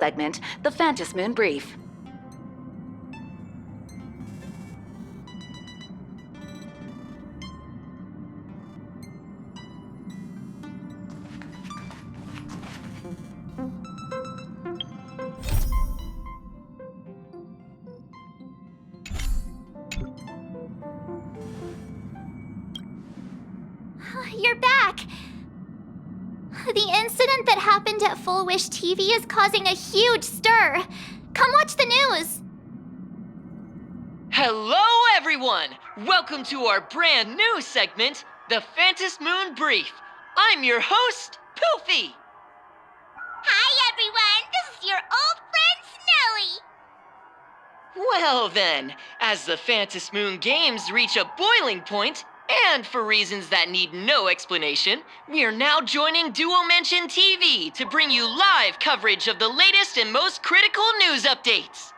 segment, the Phantasmoon Brief. You're back! The incident that happened at Full Wish TV is causing a huge stir. Come watch the news! Hello, everyone! Welcome to our brand new segment, the Phantasmoon Brief. I'm your host, Poofy. Hi, everyone! This is your old friend, Snowy! Well then, as the Phantasmoon games reach a boiling point, and for reasons that need no explanation, we are now joining Duo Mention TV to bring you live coverage of the latest and most critical news updates.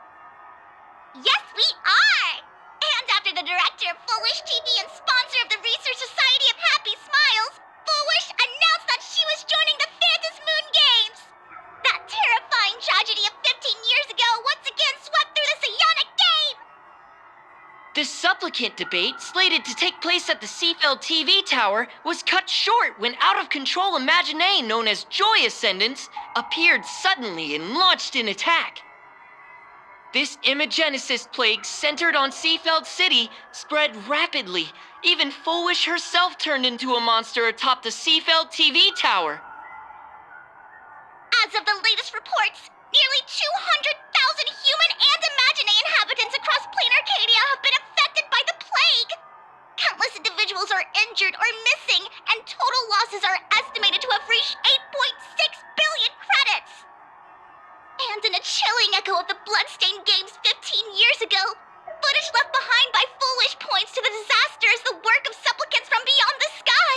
Yes, we are! And after the director of Full Wish TV and sponsor of the Research Society of Happy Smiles, Full Wish announced that she was joining the Phantasmoon Games! That terrifying tragedy of 15 years ago once again swept through the psionic game! The supplicant debate, slated to take place at the Seafeld TV tower, was cut short when out-of-control Imagine known as Joy Ascendants appeared suddenly and launched an attack. This Imagenesis plague centered on Seafeld City spread rapidly. Even Full Wish herself turned into a monster atop the Seafeld TV tower. As of the latest reports, nearly 200,000 human and Imagine inhabitants across plain Arcadia have been affected by the plague. Countless individuals are injured or missing, and total losses are estimated to have reached 8.6 billion credits. And in a chilling echo of the Bloodstained Games 15 years ago, footage left behind by Full Wish points to the disaster as the work of supplicants from beyond the sky.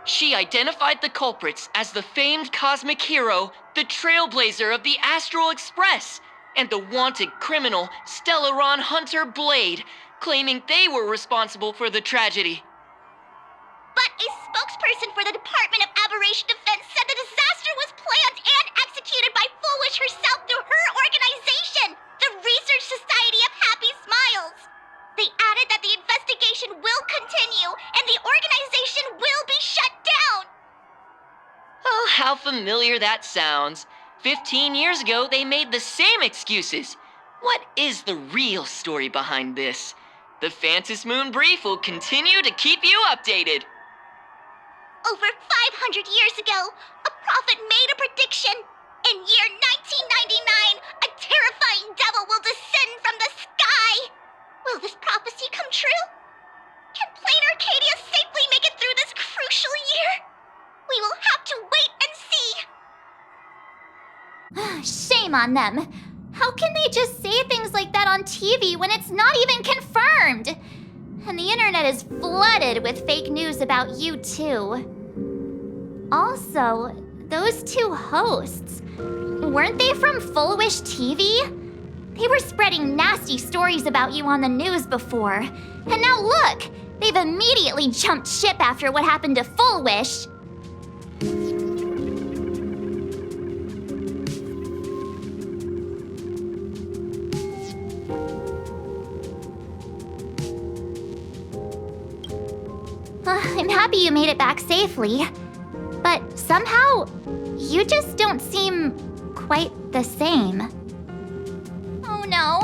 She identified the culprits as the famed cosmic hero, the trailblazer of the Astral Express, and the wanted criminal, Stellaron Hunter Blade, claiming they were responsible for the tragedy. But a spokesperson for the Department of Aberration Defense said the disaster was planned and executed by Full Wish herself through her organization, the Research Society of Happy Smiles. They added that the investigation will continue and the organization will be shut down. Oh, how familiar that sounds. 15 years ago, they made the same excuses. What is the real story behind this? The Phantasmoon Brief will continue to keep you updated. Over 500 years ago, a prophet made a prediction. In year 1999, a terrifying devil will descend from the sky. Will this prophecy come true? Can plain Arcadia safely make it through this crucial year? We will have to wait and see. Shame on them. How can they just say things like that on TV when it's not even confirmed? And the internet is flooded with fake news about you too. Also, those two hosts, weren't they from Full Wish TV? They were spreading nasty stories about you on the news before. And now look, they've immediately jumped ship after what happened to Full Wish. I'm happy you made it back safely. But somehow, you just don't seem quite the same. Oh no.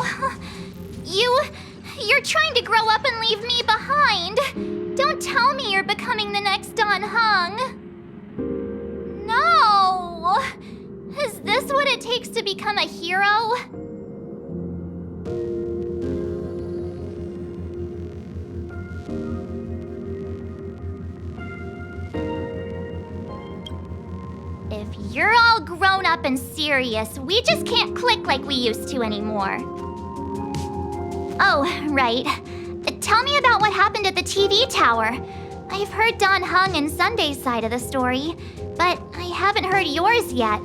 You're trying to grow up and leave me behind. Don't tell me you're becoming the next Don Hung. No. Is this what it takes to become a hero? If you're all grown up and serious, we just can't click like we used to anymore. Oh, right. Tell me about what happened at the TV tower. I've heard Don Hung and Sunday's side of the story, but I haven't heard yours yet.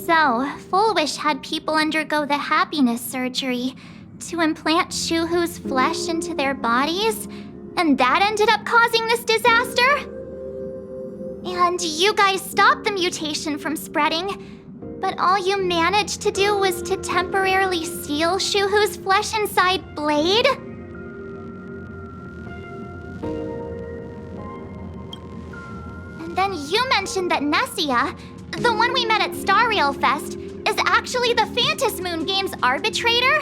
So, Full Wish had people undergo the happiness surgery to implant Shuhu's flesh into their bodies And that ended up causing this disaster? And you guys stopped the mutation from spreading, but all you managed to do was to temporarily seal Shuhu's flesh inside Blade? And then you mentioned that Nessia, the one we met at Star Rail Fest, is actually the Phantom Moon Game's arbitrator?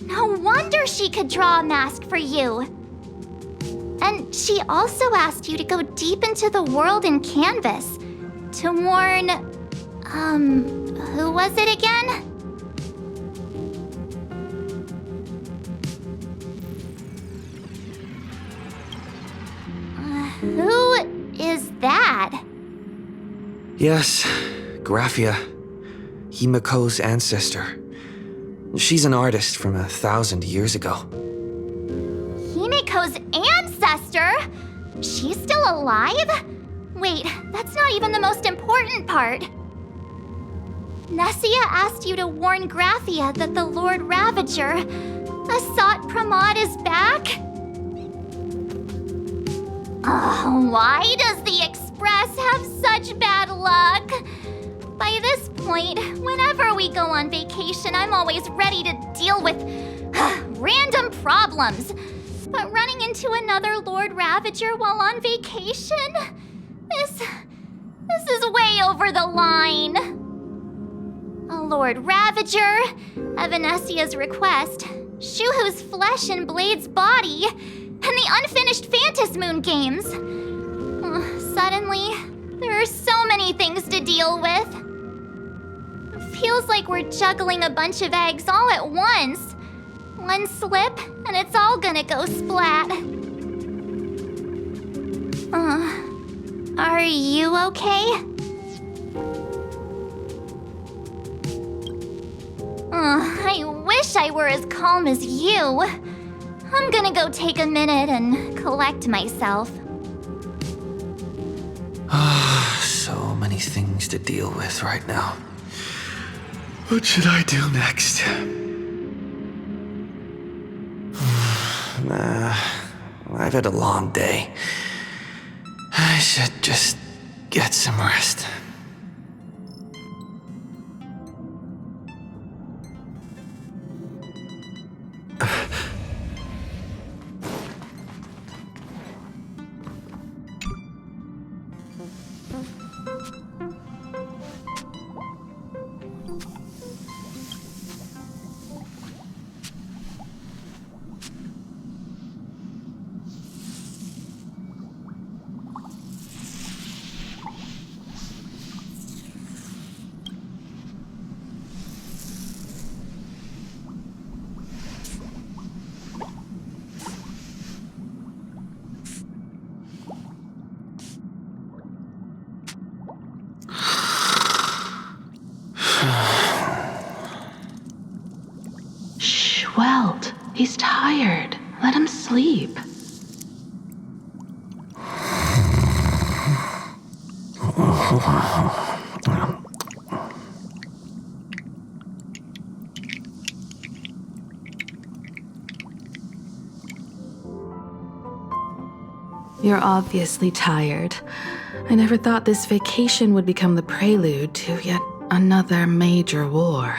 No wonder she could draw a mask for you. And she also asked you to go deep into the world in Canvas to warn... who was it again? Who is that? Yes, Graphia. Himiko's ancestor. She's an artist from 1,000 years ago. Himiko's ancestor? She's still alive? Wait, that's not even the most important part. Nessia asked you to warn Graphia that the Lord Ravager, Asat Pramod, is back? Why does the Express have such bad luck? By this point, whenever we go on vacation, I'm always ready to deal with random problems. But running into another Lord Ravager while on vacation? This is way over the line. A Lord Ravager, Evanessia's request, Shuhu's flesh and Blade's body, and the unfinished Phantom Moon games. Suddenly, there are so many things to deal with. Feels like we're juggling a bunch of eggs all at once. One slip, and it's all gonna go splat. Are you okay? I wish I were as calm as you. I'm gonna go take a minute and collect myself. So many things to deal with right now. What should I do next? I've had a long day. I should just get some rest. Welt, he's tired. Let him sleep. You're obviously tired. I never thought this vacation would become the prelude to yet another major war.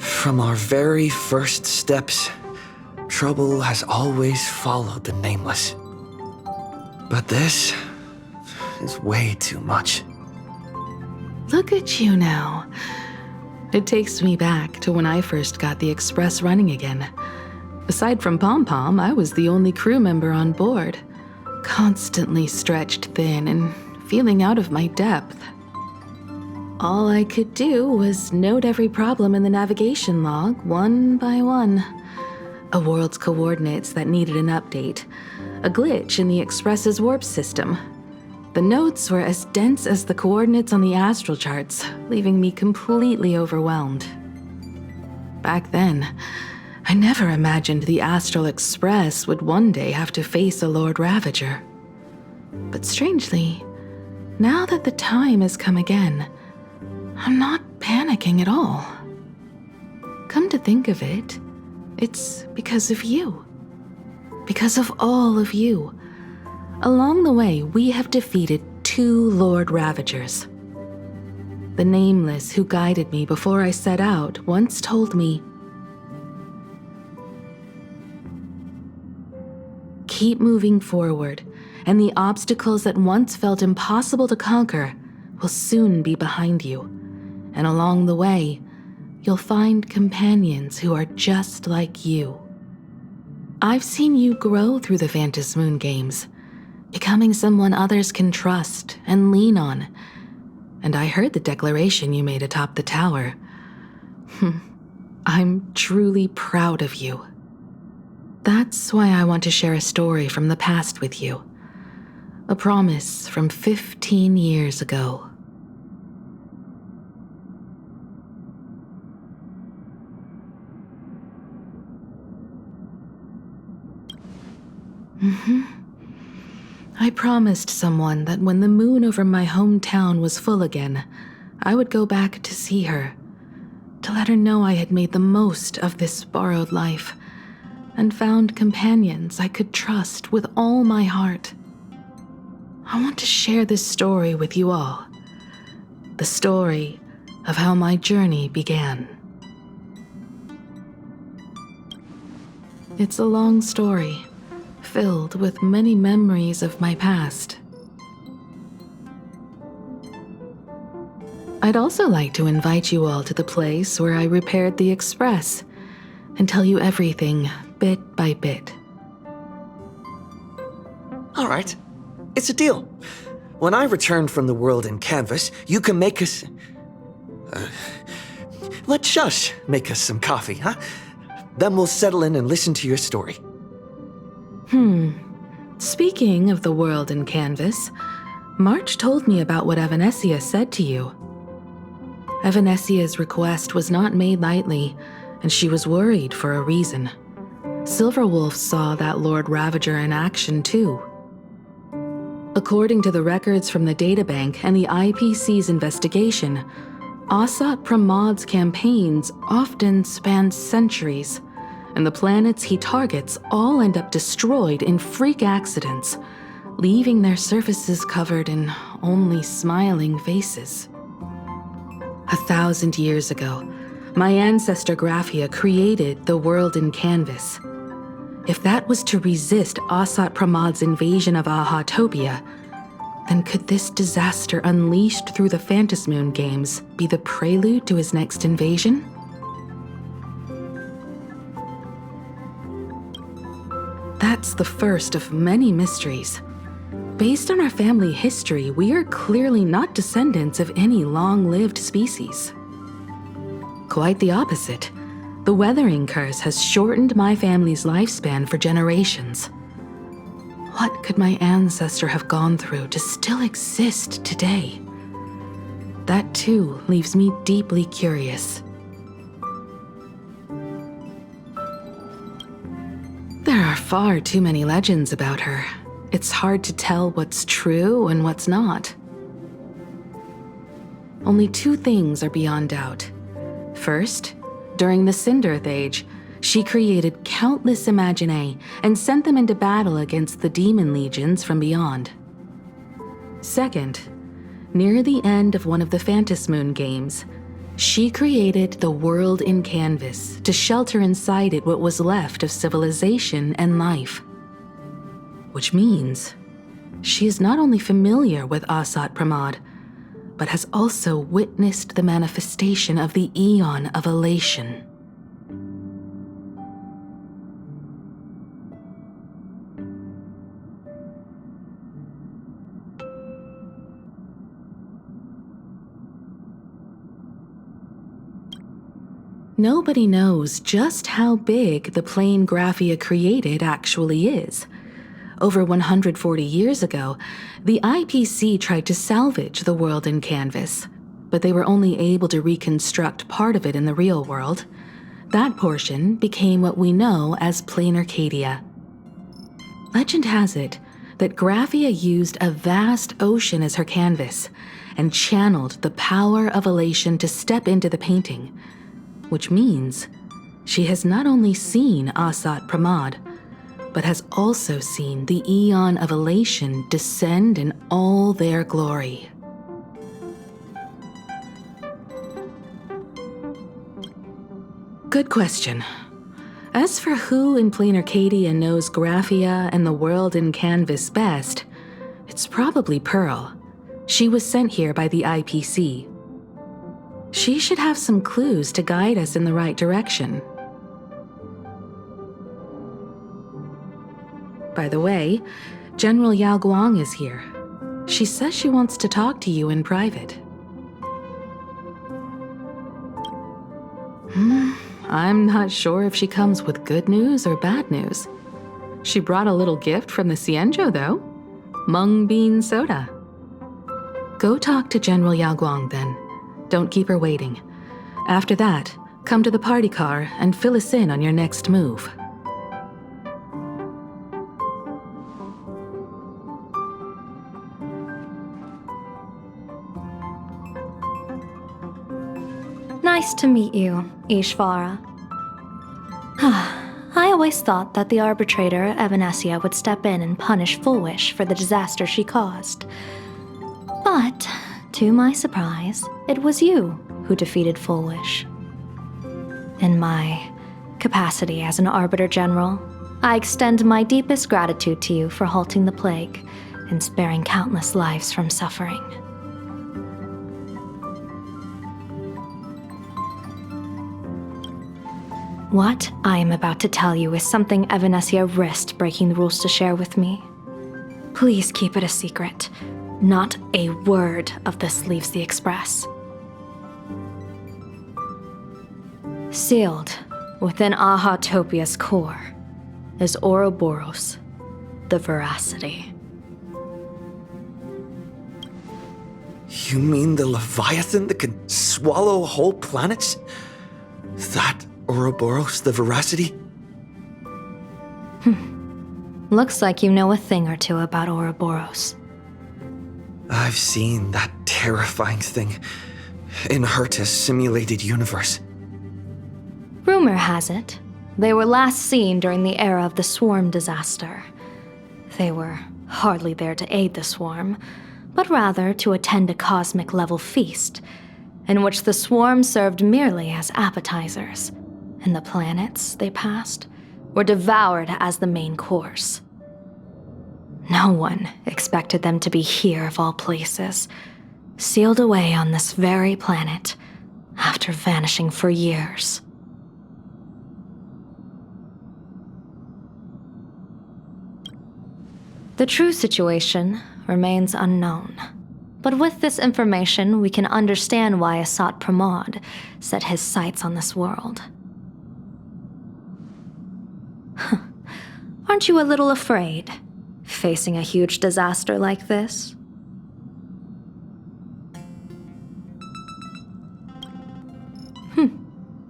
From our very first steps, trouble has always followed the Nameless. But this is way too much. Look at you now. It takes me back to when I first got the Express running again. Aside from Pom Pom, I was the only crew member on board, constantly stretched thin and feeling out of my depth. All I could do was note every problem in the navigation log, one by one. A world's coordinates that needed an update. A glitch in the Express's warp system. The notes were as dense as the coordinates on the astral charts, leaving me completely overwhelmed. Back then, I never imagined the Astral Express would one day have to face a Lord Ravager. But strangely, Now that the time has come again, I'm not panicking at all. Come to think of it, it's because of you. Because of all of you. Along the way, we have defeated 2 Lord Ravagers. The Nameless who guided me before I set out once told me, keep moving forward, and the obstacles that once felt impossible to conquer will soon be behind you. And along the way, you'll find companions who are just like you. I've seen you grow through the Phantom Moon games, becoming someone others can trust and lean on. And I heard the declaration you made atop the tower. I'm truly proud of you. That's why I want to share a story from the past with you. A promise from 15 years ago. I promised someone that when the moon over my hometown was full again, I would go back to see her, to let her know I had made the most of this borrowed life and found companions I could trust with all my heart. I want to share this story with you all. The story of how my journey began. It's a long story, filled with many memories of my past. I'd also like to invite you all to the place where I repaired the express and tell you everything bit by bit. All right, it's a deal. When I return from the world in canvas, you can make us... let Shush make us some coffee, huh? Then we'll settle in and listen to your story. Speaking of the world in canvas, March told me about what Evanescia said to you. Evanessia's request was not made lightly, and she was worried for a reason. Silverwolf saw that Lord Ravager in action too. According to the records from the databank and the IPC's investigation, Asat Pramad's campaigns often span centuries, and the planets he targets all end up destroyed in freak accidents, leaving their surfaces covered in only smiling faces. 1,000 years ago, my ancestor Graphia created the world in canvas. If that was to resist Asat Pramad's invasion of Ahatopia, then could this disaster unleashed through the Phantom Moon games be the prelude to his next invasion? That's the first of many mysteries. Based on our family history, we are clearly not descendants of any long-lived species. Quite the opposite. The weathering curse has shortened my family's lifespan for generations. What could my ancestor have gone through to still exist today? That too leaves me deeply curious. There are far too many legends about her. It's hard to tell what's true and what's not. Only 2 things are beyond doubt. First, during the Cinderth Age, she created countless Imaginae and sent them into battle against the demon legions from beyond. Second, near the end of one of the Phantom Moon games, she created the world in canvas to shelter inside it what was left of civilization and life. Which means she is not only familiar with Asat Pramad, but has also witnessed the manifestation of the Eon of Elation. Nobody knows just how big the plane Graphia created actually is. Over 140 years ago, the IPC tried to salvage the world in canvas, but they were only able to reconstruct part of it in the real world. That portion became what we know as Plain Arcadia. Legend has it that Graphia used a vast ocean as her canvas and channeled the power of elation to step into the painting, which means she has not only seen Asat Pramod, but has also seen the Eon of Elation descend in all their glory. Good question. As for who in Plain Arcadia knows Graphia and the world in canvas best, it's probably Pearl. She was sent here by the IPC. She should have some clues to guide us in the right direction. By the way, General Yao Guang is here. She says she wants to talk to you in private. I'm not sure if she comes with good news or bad news. She brought a little gift from the Cienjo, though. Mung bean soda. Go talk to General Yao Guang, then. Don't keep her waiting. After that, come to the party car and fill us in on your next move. Nice to meet you, Ishvara. I always thought that the arbitrator, Evanesia, would step in and punish Fullwish for the disaster she caused. But, to my surprise, it was you who defeated Fullwish. In my capacity as an Arbiter General, I extend my deepest gratitude to you for halting the plague and sparing countless lives from suffering. What I am about to tell you is something Evanesia risked breaking the rules to share with me. Please keep it a secret. Not a word of this leaves the Express. Sealed within Ahatopia's core is Ouroboros, the Veracity. You mean the Leviathan that can swallow whole planets? That Ouroboros, the Veracity? Looks like you know a thing or two about Ouroboros. I've seen that terrifying thing in Herta's simulated universe. Rumor has it, they were last seen during the era of the Swarm disaster. They were hardly there to aid the Swarm, but rather to attend a cosmic-level feast, in which the Swarm served merely as appetizers, and the planets they passed were devoured as the main course. No one expected them to be here of all places, sealed away on this very planet after vanishing for years. The true situation remains unknown, but with this information we can understand why Asat Pramod set his sights on this world. Aren't you a little afraid, facing a huge disaster like this?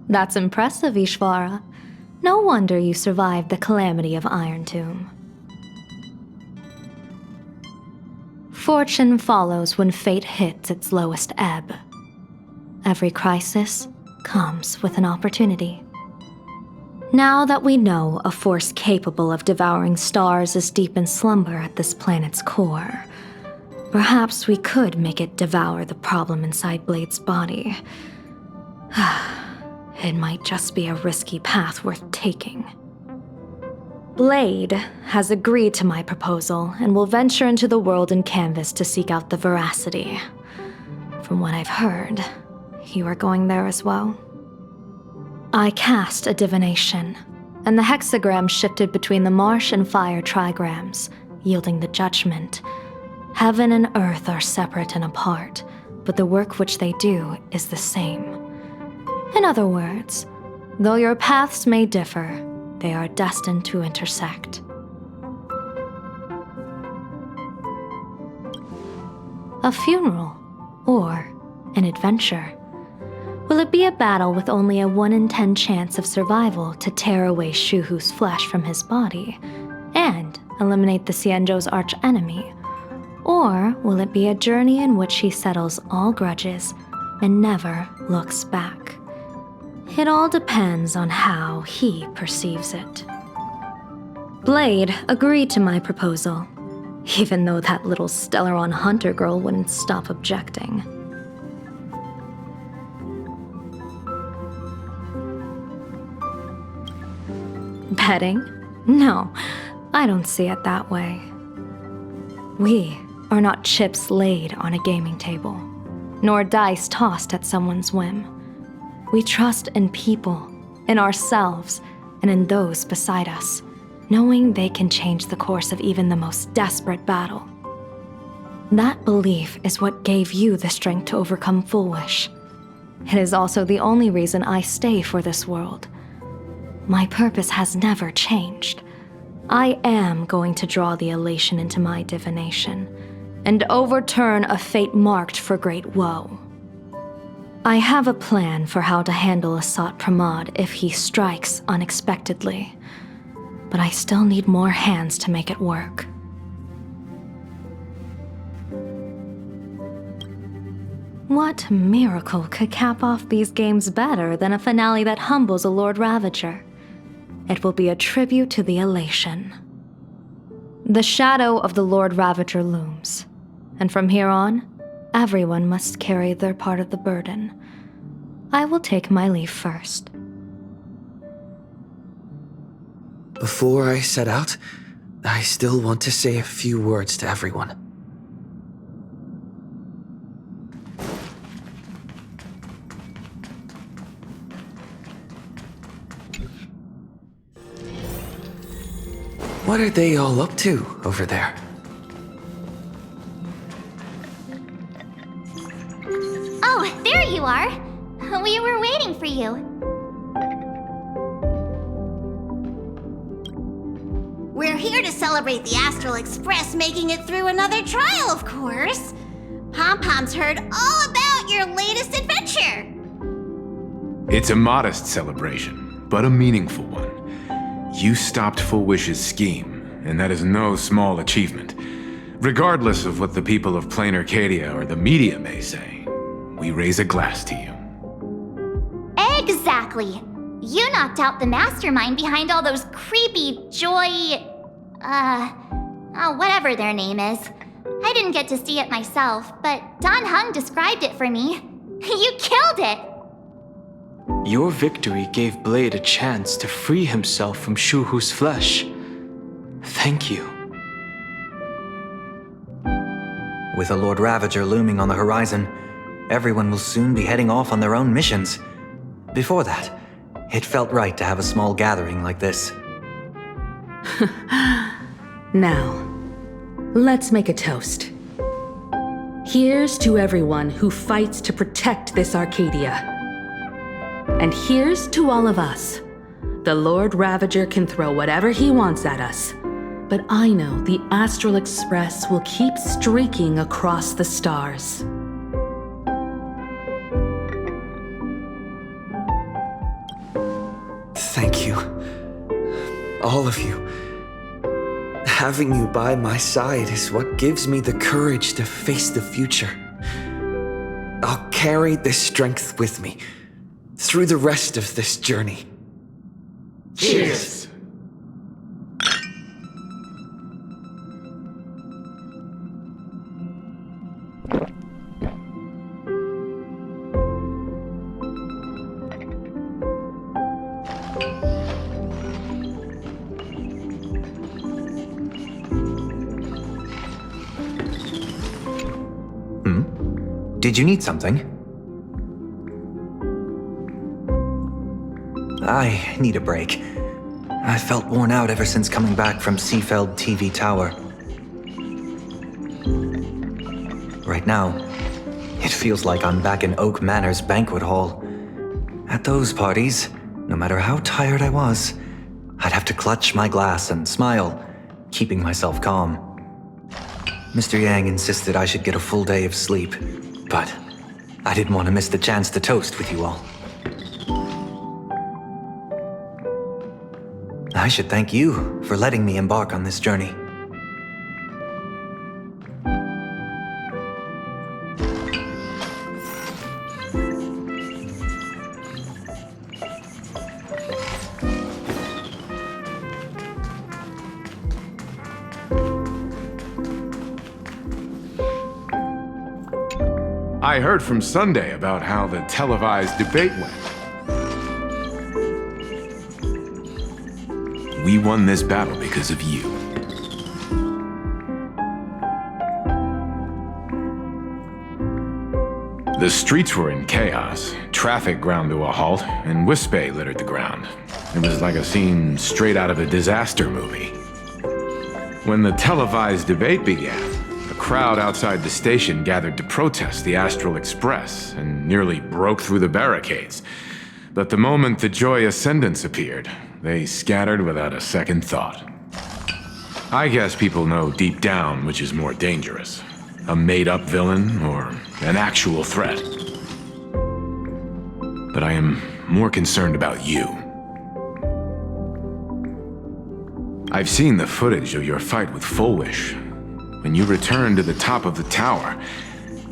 That's impressive, Ishvara. No wonder you survived the calamity of Iron Tomb. Fortune follows when fate hits its lowest ebb. Every crisis comes with an opportunity. Now that we know a force capable of devouring stars is deep in slumber at this planet's core, perhaps we could make it devour the problem inside Blade's body. It might just be a risky path worth taking. Blade has agreed to my proposal and will venture into the world in canvas to seek out the Veracity. From what I've heard, you are going there as well. I cast a divination, and the hexagram shifted between the marsh and fire trigrams, yielding the judgment. Heaven and earth are separate and apart, but the work which they do is the same. In other words, though your paths may differ, they are destined to intersect. A funeral, or an adventure. Will it be a battle with only a 1 in 10 chance of survival to tear away Shuhu's flesh from his body, and eliminate the Xianzhou's arch-enemy? Or will it be a journey in which he settles all grudges and never looks back? It all depends on how he perceives it. Blade agreed to my proposal, even though that little Stellaron hunter girl wouldn't stop objecting. Betting? No, I don't see it that way. We are not chips laid on a gaming table, nor dice tossed at someone's whim. We trust in people, in ourselves, and in those beside us, knowing they can change the course of even the most desperate battle. That belief is what gave you the strength to overcome Full Wish. It is also the only reason I stay for this world. My purpose has never changed. I am going to draw the elation into my divination, and overturn a fate marked for great woe. I have a plan for how to handle Asat Pramod if he strikes unexpectedly, but I still need more hands to make it work. What miracle could cap off these games better than a finale that humbles a Lord Ravager? It will be a tribute to the elation. The shadow of the Lord Ravager looms, and from here on, everyone must carry their part of the burden. I will take my leave first. Before I set out, I still want to say a few words to everyone. What are they all up to over there? Oh, there you are. We were waiting for you. We're here to celebrate the Astral Express making it through another trial, of course. Pom-Pom's heard all about your latest adventure. It's a modest celebration, but a meaningful one. You stopped Full Wish's scheme, and that is no small achievement. Regardless of what the people of Plain Arcadia or the media may say, we raise a glass to you. Exactly. You knocked out the mastermind behind all those creepy whatever their name is. I didn't get to see it myself, but Don Hung described it for me. You killed it! Your victory gave Blade a chance to free himself from Shuhu's flesh. Thank you. With a Lord Ravager looming on the horizon, everyone will soon be heading off on their own missions. Before that, it felt right to have a small gathering like this. Now, let's make a toast. Here's to everyone who fights to protect this Arcadia. And here's to all of us. The Lord Ravager can throw whatever he wants at us, but I know the Astral Express will keep streaking across the stars. Thank you. All of you. Having you by my side is what gives me the courage to face the future. I'll carry this strength with me through the rest of this journey. Cheers! Did you need something? I need a break. I felt worn out ever since coming back from Seafeld TV Tower. Right now, it feels like I'm back in Oak Manor's banquet hall. At those parties, no matter how tired I was, I'd have to clutch my glass and smile, keeping myself calm. Mr. Yang insisted I should get a full day of sleep, but I didn't want to miss the chance to toast with you all. I should thank you for letting me embark on this journey. I heard from Sunday about how the televised debate went. We won this battle because of you. The streets were in chaos, traffic ground to a halt, and Wispay littered the ground. It was like a scene straight out of a disaster movie. When the televised debate began, a crowd outside the station gathered to protest the Astral Express and nearly broke through the barricades. But the moment the Joy Ascendants appeared, they scattered without a second thought. I guess people know deep down which is more dangerous. A made-up villain or an actual threat. But I am more concerned about you. I've seen the footage of your fight with Fullwish. When you returned to the top of the tower,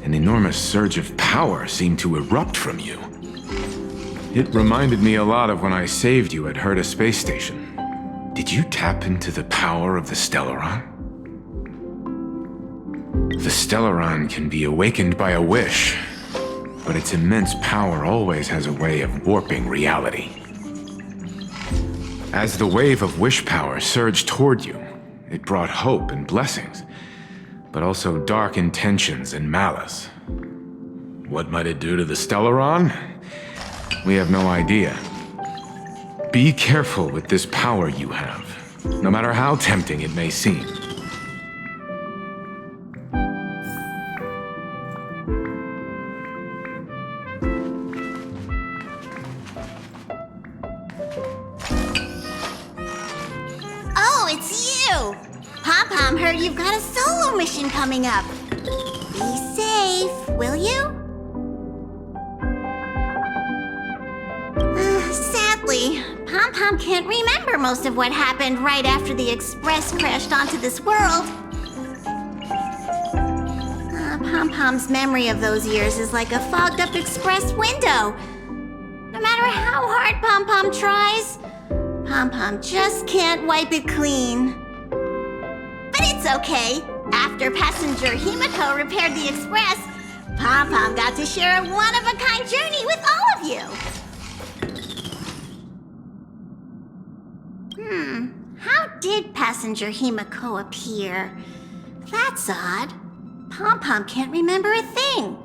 an enormous surge of power seemed to erupt from you. It reminded me a lot of when I saved you at Herta Space Station. Did you tap into the power of the Stellaron? The Stellaron can be awakened by a wish, but its immense power always has a way of warping reality. As the wave of wish power surged toward you, it brought hope and blessings, but also dark intentions and malice. What might it do to the Stellaron? We have no idea. Be careful with this power you have, no matter how tempting it may seem. Pom-Pom heard you've got a solo mission coming up. Be safe, will you? Sadly, Pom-Pom can't remember most of what happened right after the Express crashed onto this world. Pom-Pom's memory of those years is like a fogged-up Express window. No matter how hard Pom-Pom tries, Pom-Pom just can't wipe it clean. But it's okay. After passenger Himiko repaired the Express, Pom-Pom got to share a one-of-a-kind journey with all of you. How did passenger Himiko appear? That's odd. Pom-Pom can't remember a thing.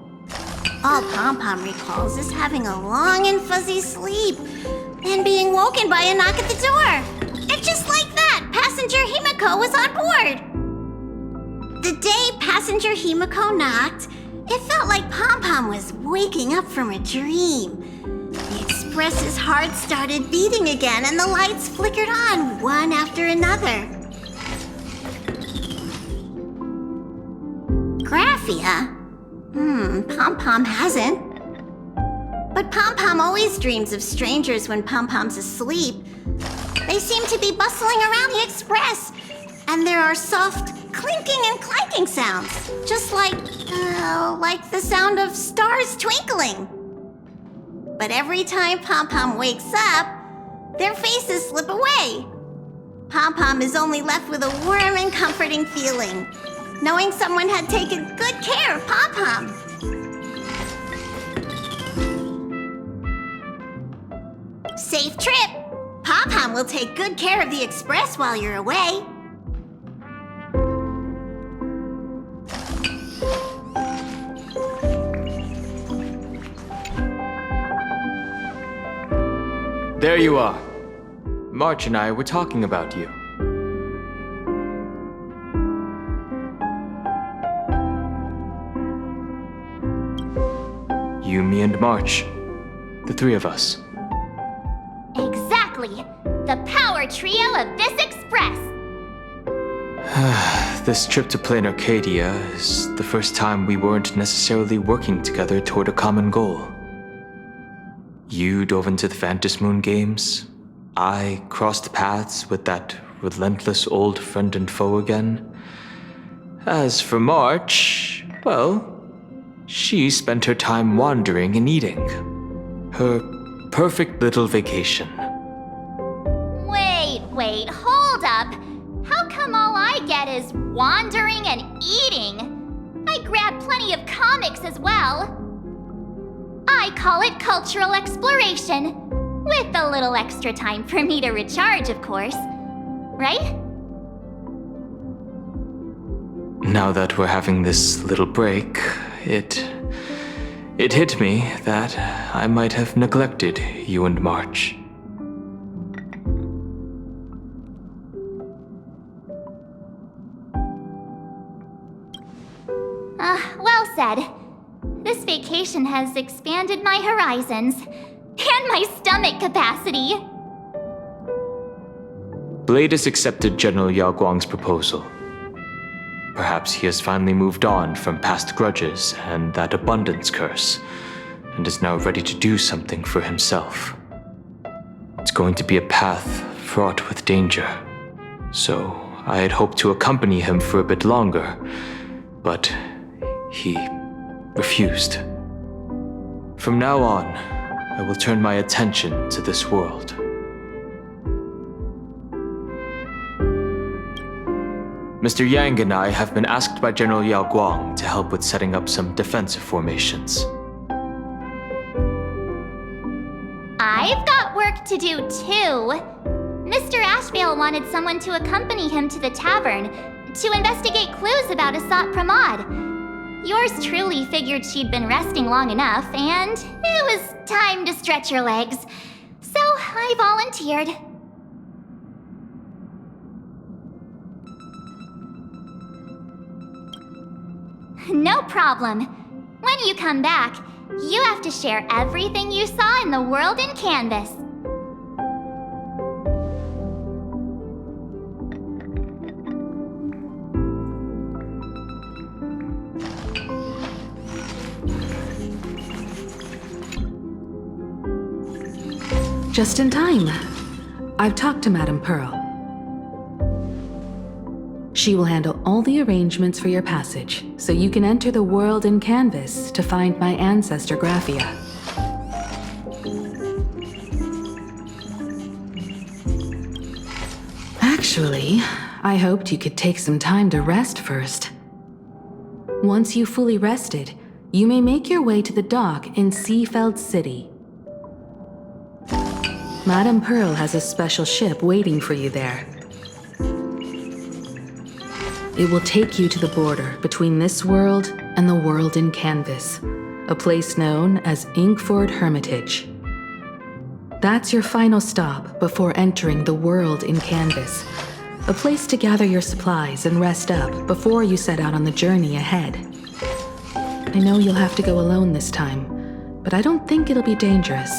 All Pom-Pom recalls is having a long and fuzzy sleep, then being woken by a knock at the door. And just like that, passenger Himiko was on board. The day passenger Himiko knocked, it felt like Pom-Pom was waking up from a dream. The Express's heart started beating again and the lights flickered on one after another. Graphia? Pom-Pom hasn't. But Pom-Pom always dreams of strangers when Pom-Pom's asleep. They seem to be bustling around the Express, and there are soft clinking and clanking sounds, just like the sound of stars twinkling. But every time Pom-Pom wakes up, their faces slip away. Pom-Pom is only left with a warm and comforting feeling, knowing someone had taken good care of Pom-Pom. Safe trip! Pom-Pom will take good care of the Express while you're away. There you are. March and I were talking about you. You, me, and March. The three of us. Exactly! The power trio of this Express! This trip to Plain Arcadia is the first time we weren't necessarily working together toward a common goal. You dove into the Phantom Moon games. I crossed paths with that relentless old friend and foe again. As for March, well, she spent her time wandering and eating. Her perfect little vacation. Wait, hold up. How come all I get is wandering and eating? I grabbed plenty of comics as well. call it cultural exploration. With a little extra time for me to recharge, of course. Right? Now that we're having this little break, it hit me that I might have neglected you and March. Well said. This vacation has expanded my horizons. And my stomach capacity. Blade has accepted General Yao Guang's proposal. Perhaps he has finally moved on from past grudges and that abundance curse, and is now ready to do something for himself. It's going to be a path fraught with danger, so I had hoped to accompany him for a bit longer, but he refused. From now on, I will turn my attention to this world. Mr. Yang and I have been asked by General Yao Guang to help with setting up some defensive formations. I've got work to do too. Mr. Ashvale wanted someone to accompany him to the tavern to investigate clues about Asat Pramod. Yours truly figured she'd been resting long enough, and it was time to stretch her legs. So I volunteered. No problem. When you come back, you have to share everything you saw in the world in Canvas. Just in time. I've talked to Madame Pearl. She will handle all the arrangements for your passage, so you can enter the world in Canvas to find my ancestor Graphia. Actually, I hoped you could take some time to rest first. Once you've fully rested, you may make your way to the dock in Seafeld City. Madame Pearl has a special ship waiting for you there. It will take you to the border between this world and the world in Canvas, a place known as Inkford Hermitage. That's your final stop before entering the world in Canvas, a place to gather your supplies and rest up before you set out on the journey ahead. I know you'll have to go alone this time, but I don't think it'll be dangerous.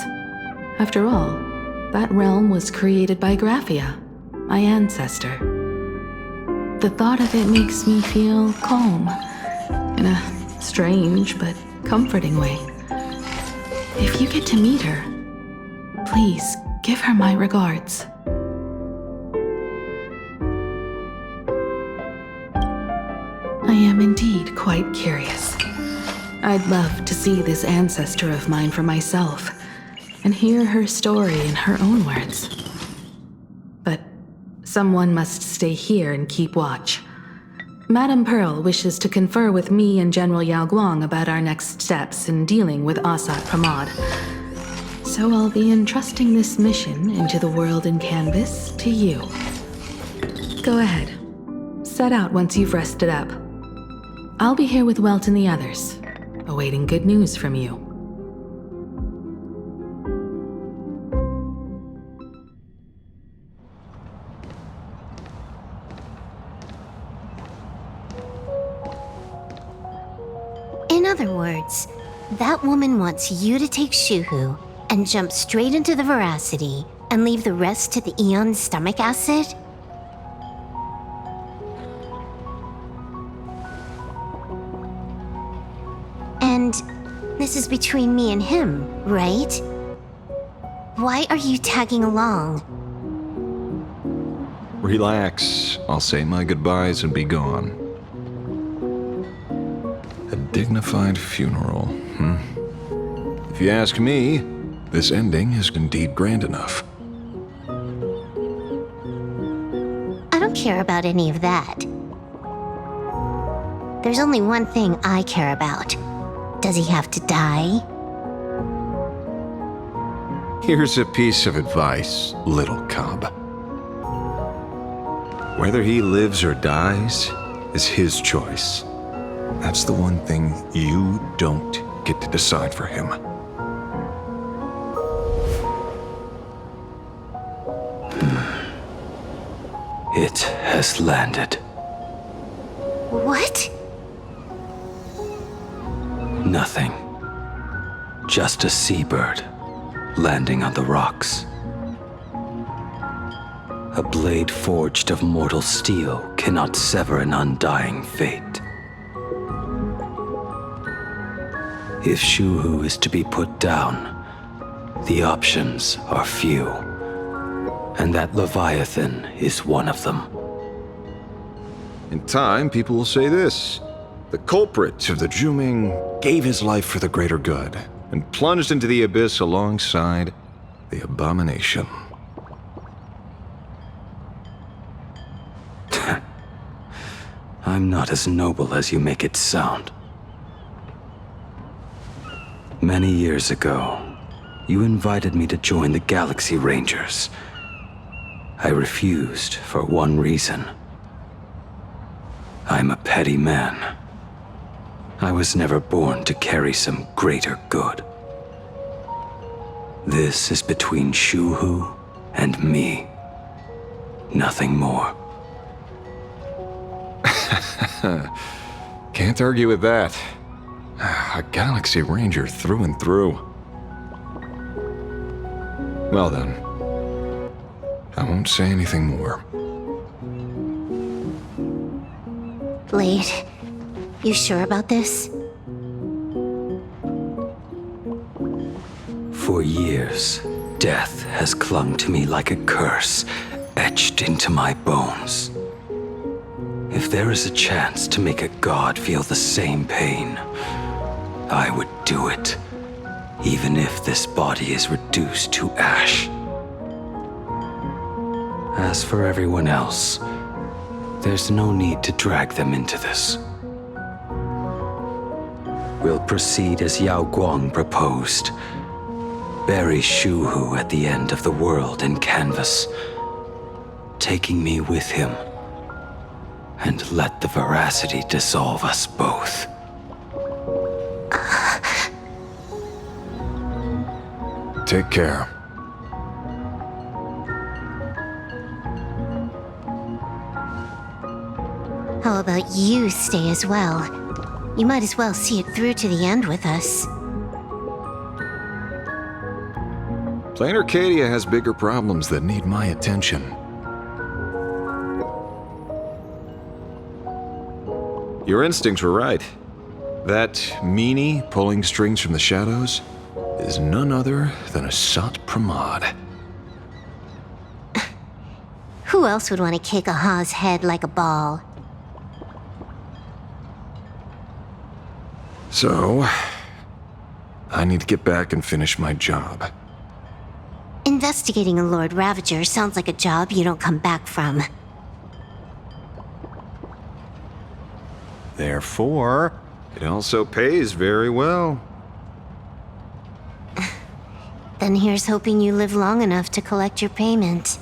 After all, that realm was created by Graphia, my ancestor. The thought of it makes me feel calm, in a strange but comforting way. If you get to meet her, please give her my regards. I am indeed quite curious. I'd love to see this ancestor of mine for myself, and hear her story in her own words. But someone must stay here and keep watch. Madame Pearl wishes to confer with me and General Yao Guang about our next steps in dealing with Asat Pramod. So I'll be entrusting this mission into the world in Canvas to you. Go ahead. Set out once you've rested up. I'll be here with Welt and the others, awaiting good news from you. In other words, that woman wants you to take Shuhu and jump straight into the veracity and leave the rest to the Eon's stomach acid? And this is between me and him, right? Why are you tagging along? Relax. I'll say my goodbyes and be gone. A dignified funeral, If you ask me, this ending is indeed grand enough. I don't care about any of that. There's only one thing I care about. Does he have to die? Here's a piece of advice, little cub. Whether he lives or dies is his choice. That's the one thing you don't get to decide for him. It has landed. What? Nothing. Just a seabird landing on the rocks. A blade forged of mortal steel cannot sever an undying fate. If Shuhu is to be put down, the options are few, and that Leviathan is one of them. In time, people will say this. The culprit of the Juming gave his life for the greater good and plunged into the abyss alongside the abomination. I'm not as noble as you make it sound. Many years ago, you invited me to join the Galaxy Rangers. I refused for one reason. I'm a petty man. I was never born to carry some greater good. This is between Shuhu and me. Nothing more. Can't argue with that. A Galaxy Ranger through and through. Well then, I won't say anything more. Blade, you sure about this? For years, death has clung to me like a curse, etched into my bones. If there is a chance to make a god feel the same pain, I would do it, even if this body is reduced to ash. As for everyone else, there's no need to drag them into this. We'll proceed as Yao Guang proposed. Bury Shuhu at the end of the world in canvas, taking me with him, and let the veracity dissolve us both. Take care. How about you stay as well? You might as well see it through to the end with us. Plain Arcadia has bigger problems that need my attention. Your instincts were right. That meanie pulling strings from the shadows is none other than a Sat Pramod. Who else would want to kick a Ha's head like a ball? So, I need to get back and finish my job. Investigating a Lord Ravager sounds like a job you don't come back from. Therefore, it also pays very well. Then here's hoping you live long enough to collect your payment.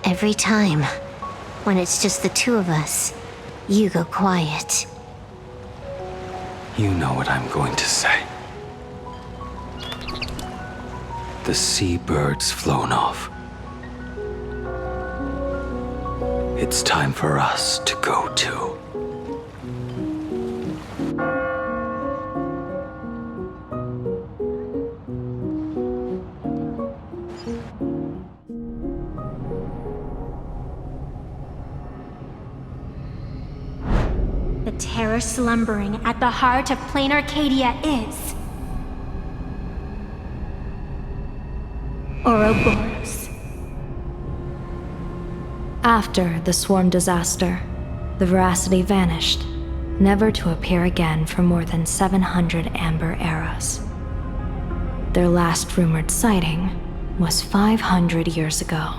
Every time, when it's just the two of us, you go quiet. You know what I'm going to say. The seabird's flown off. It's time for us to go too. The terror slumbering at the heart of plain Arcadia is Ouroboros. After the swarm disaster, the veracity vanished, never to appear again for more than 700 Amber eras. Their last rumored sighting was 500 years ago.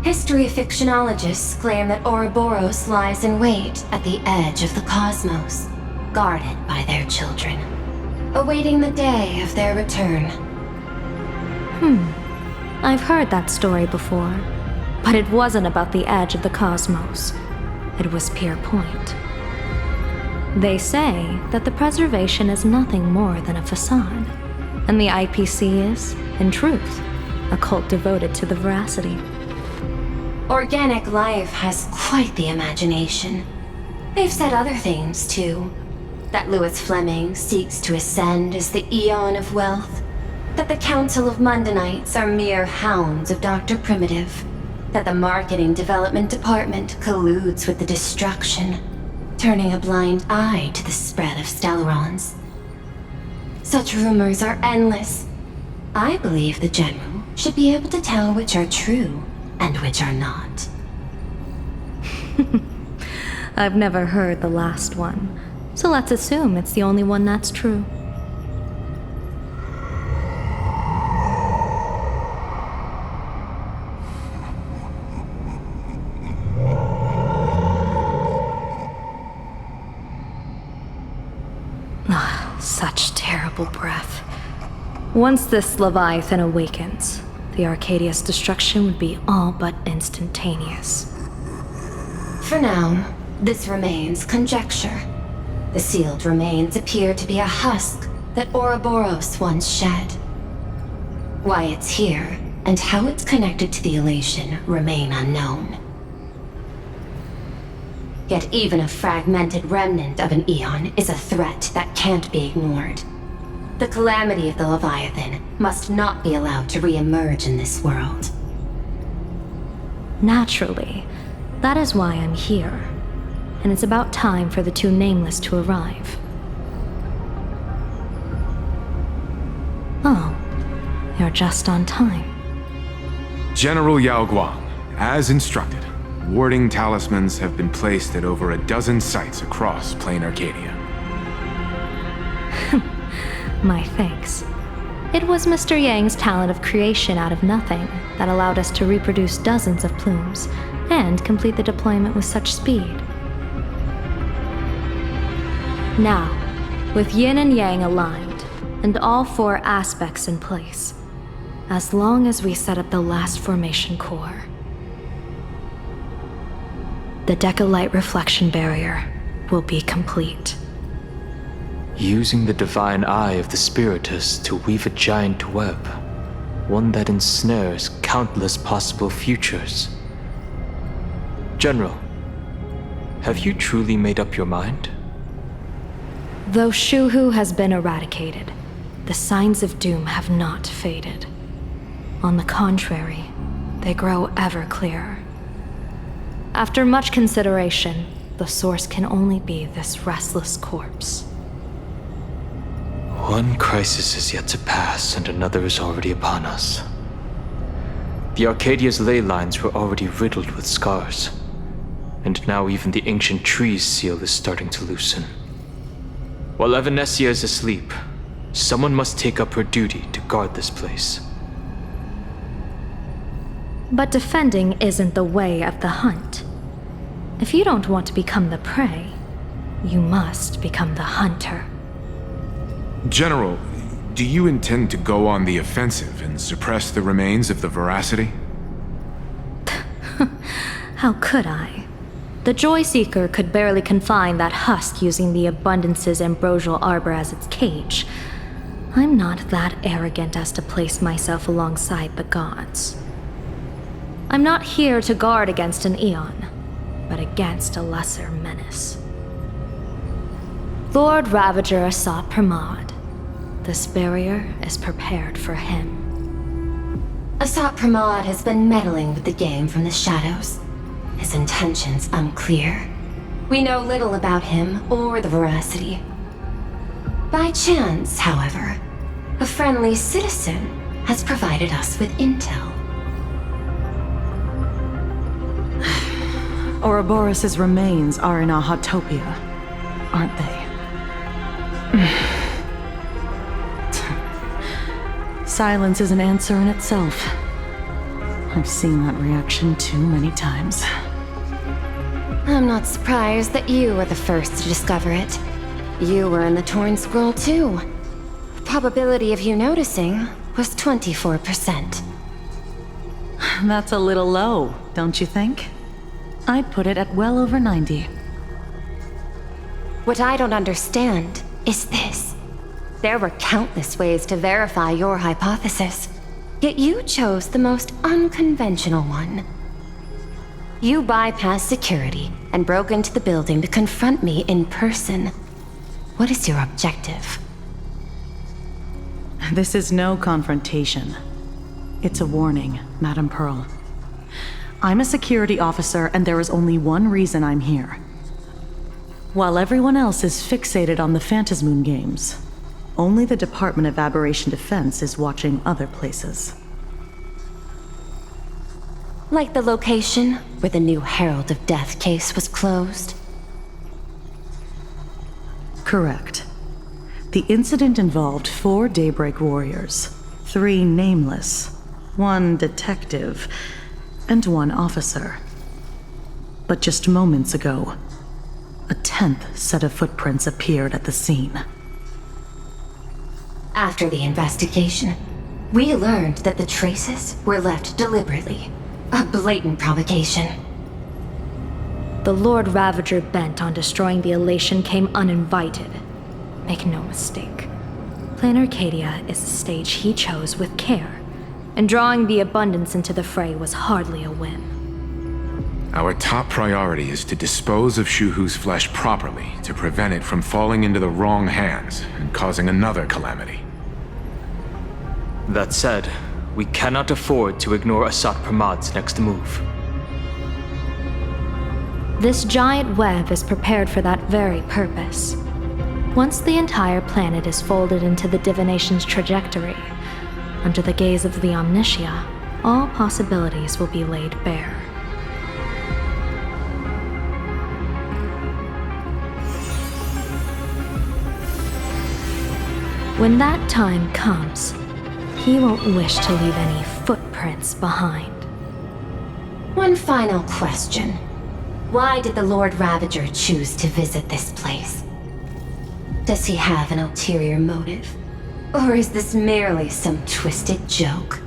History fictionologists claim that Ouroboros lies in wait at the edge of the cosmos, guarded by their children, awaiting the day of their return. I've heard that story before, but it wasn't about the edge of the cosmos. It was Pier Point. They say that the preservation is nothing more than a facade, and the IPC is, in truth, a cult devoted to the veracity. Organic life has quite the imagination. They've said other things, too. That Louis Fleming seeks to ascend as the Eon of Wealth. That the Council of Mundanites are mere hounds of Dr. Primitive. That the Marketing Development Department colludes with the destruction, turning a blind eye to the spread of Stellarons. Such rumors are endless. I believe the General should be able to tell which are true and which are not. I've never heard the last one, so let's assume it's the only one that's true. Such terrible breath. Once this Leviathan awakens, the Arcadia's destruction would be all but instantaneous. For now, this remains conjecture. The sealed remains appear to be a husk that Ouroboros once shed. Why it's here, and how it's connected to the elation, remain unknown. Yet even a fragmented remnant of an Eon is a threat that can't be ignored. The calamity of the Leviathan must not be allowed to re-emerge in this world. Naturally, that is why I'm here. And it's about time for the two Nameless to arrive. Oh, you're just on time. General Yao Guang, as instructed, warding talismans have been placed at over a dozen sites across Plain Arcadia. My thanks. It was Mr. Yang's talent of creation out of nothing that allowed us to reproduce dozens of plumes and complete the deployment with such speed. Now, with yin and yang aligned, and all four aspects in place, as long as we set up the last formation core, the Decalite reflection barrier will be complete. Using the divine eye of the Spiritus to weave a giant web, one that ensnares countless possible futures. General, have you truly made up your mind? Though Shuhu has been eradicated, the signs of doom have not faded. On the contrary, they grow ever clearer. After much consideration, the source can only be this restless corpse. One crisis is yet to pass, and another is already upon us. The Arcadia's ley lines were already riddled with scars, and now even the ancient tree's seal is starting to loosen. While Evanesia is asleep, someone must take up her duty to guard this place. But defending isn't the way of the hunt. If you don't want to become the prey, you must become the hunter. General, do you intend to go on the offensive and suppress the remains of the veracity? How could I? The Joy Seeker could barely confine that husk using the Abundance's ambrosial arbor as its cage. I'm not that arrogant as to place myself alongside the gods. I'm not here to guard against an Eon, but against a lesser menace. Lord Ravager Asat Pramod. This barrier is prepared for him. Asat Pramod has been meddling with the game from the shadows. His intentions unclear. We know little about him or the veracity. By chance, however, a friendly citizen has provided us with intel. Ouroboros' remains are in Ahotopia, aren't they? Silence is an answer in itself. I've seen that reaction too many times. I'm not surprised that you were the first to discover it. You were in the Torn Scroll too. Probability of you noticing was 24%. That's a little low, don't you think? I'd put it at well over 90. What I don't understand is this. There were countless ways to verify your hypothesis, yet you chose the most unconventional one. You bypassed security and broke into the building to confront me in person. What is your objective? This is no confrontation. It's a warning, Madam Pearl. I'm a security officer, and there is only one reason I'm here. While everyone else is fixated on the Phantasmoon games, only the Department of Aberration Defense is watching other places. Like the location where the new Herald of Death case was closed? Correct. The incident involved 4 Daybreak warriors, 3 nameless, 1 detective, and 1 officer. But just moments ago, a 10th set of footprints appeared at the scene. After the investigation, we learned that the traces were left deliberately. A blatant provocation. The Lord Ravager bent on destroying the Elation came uninvited. Make no mistake. Plain Arcadia is a stage he chose with care, and drawing the Abundance into the fray was hardly a whim. Our top priority is to dispose of Shuhu's flesh properly to prevent it from falling into the wrong hands and causing another calamity. That said, we cannot afford to ignore Asat Pramad's next move. This giant web is prepared for that very purpose. Once the entire planet is folded into the divination's trajectory, under the gaze of the Omnitia, all possibilities will be laid bare. When that time comes, he won't wish to leave any footprints behind. One final question. Why did the Lord Ravager choose to visit this place? Does he have an ulterior motive? Or is this merely some twisted joke?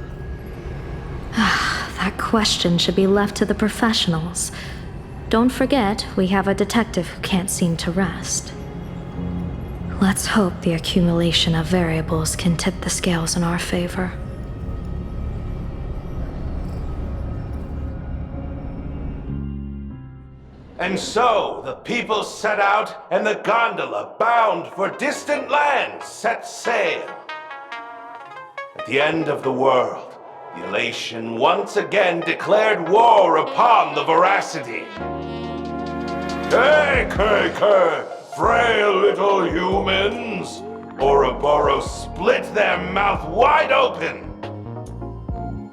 That question should be left to the professionals. Don't forget, we have a detective who can't seem to rest. Let's hope the accumulation of variables can tip the scales in our favor. And so, the people set out, and the gondola, bound for distant lands, set sail. At the end of the world, the Elation once again declared war upon the Veracity. Hey, frail little humans! Ouroboros split their mouth wide open!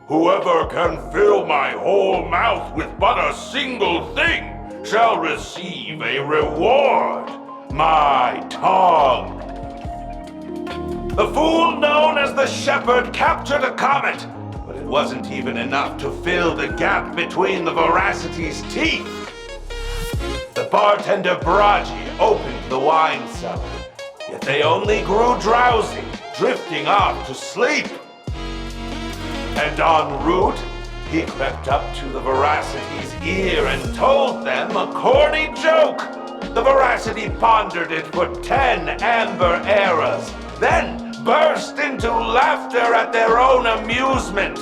Whoever can fill my whole mouth with but a single thing shall receive a reward, my tongue. The fool known as the Shepherd captured a comet, but it wasn't even enough to fill the gap between the Veracity's teeth. The bartender Braji opened the wine cellar, yet they only grew drowsy, drifting off to sleep. And en route, he crept up to the Veracity's ear and told them a corny joke. The Veracity pondered it for 10 amber eras, then burst into laughter at their own amusement.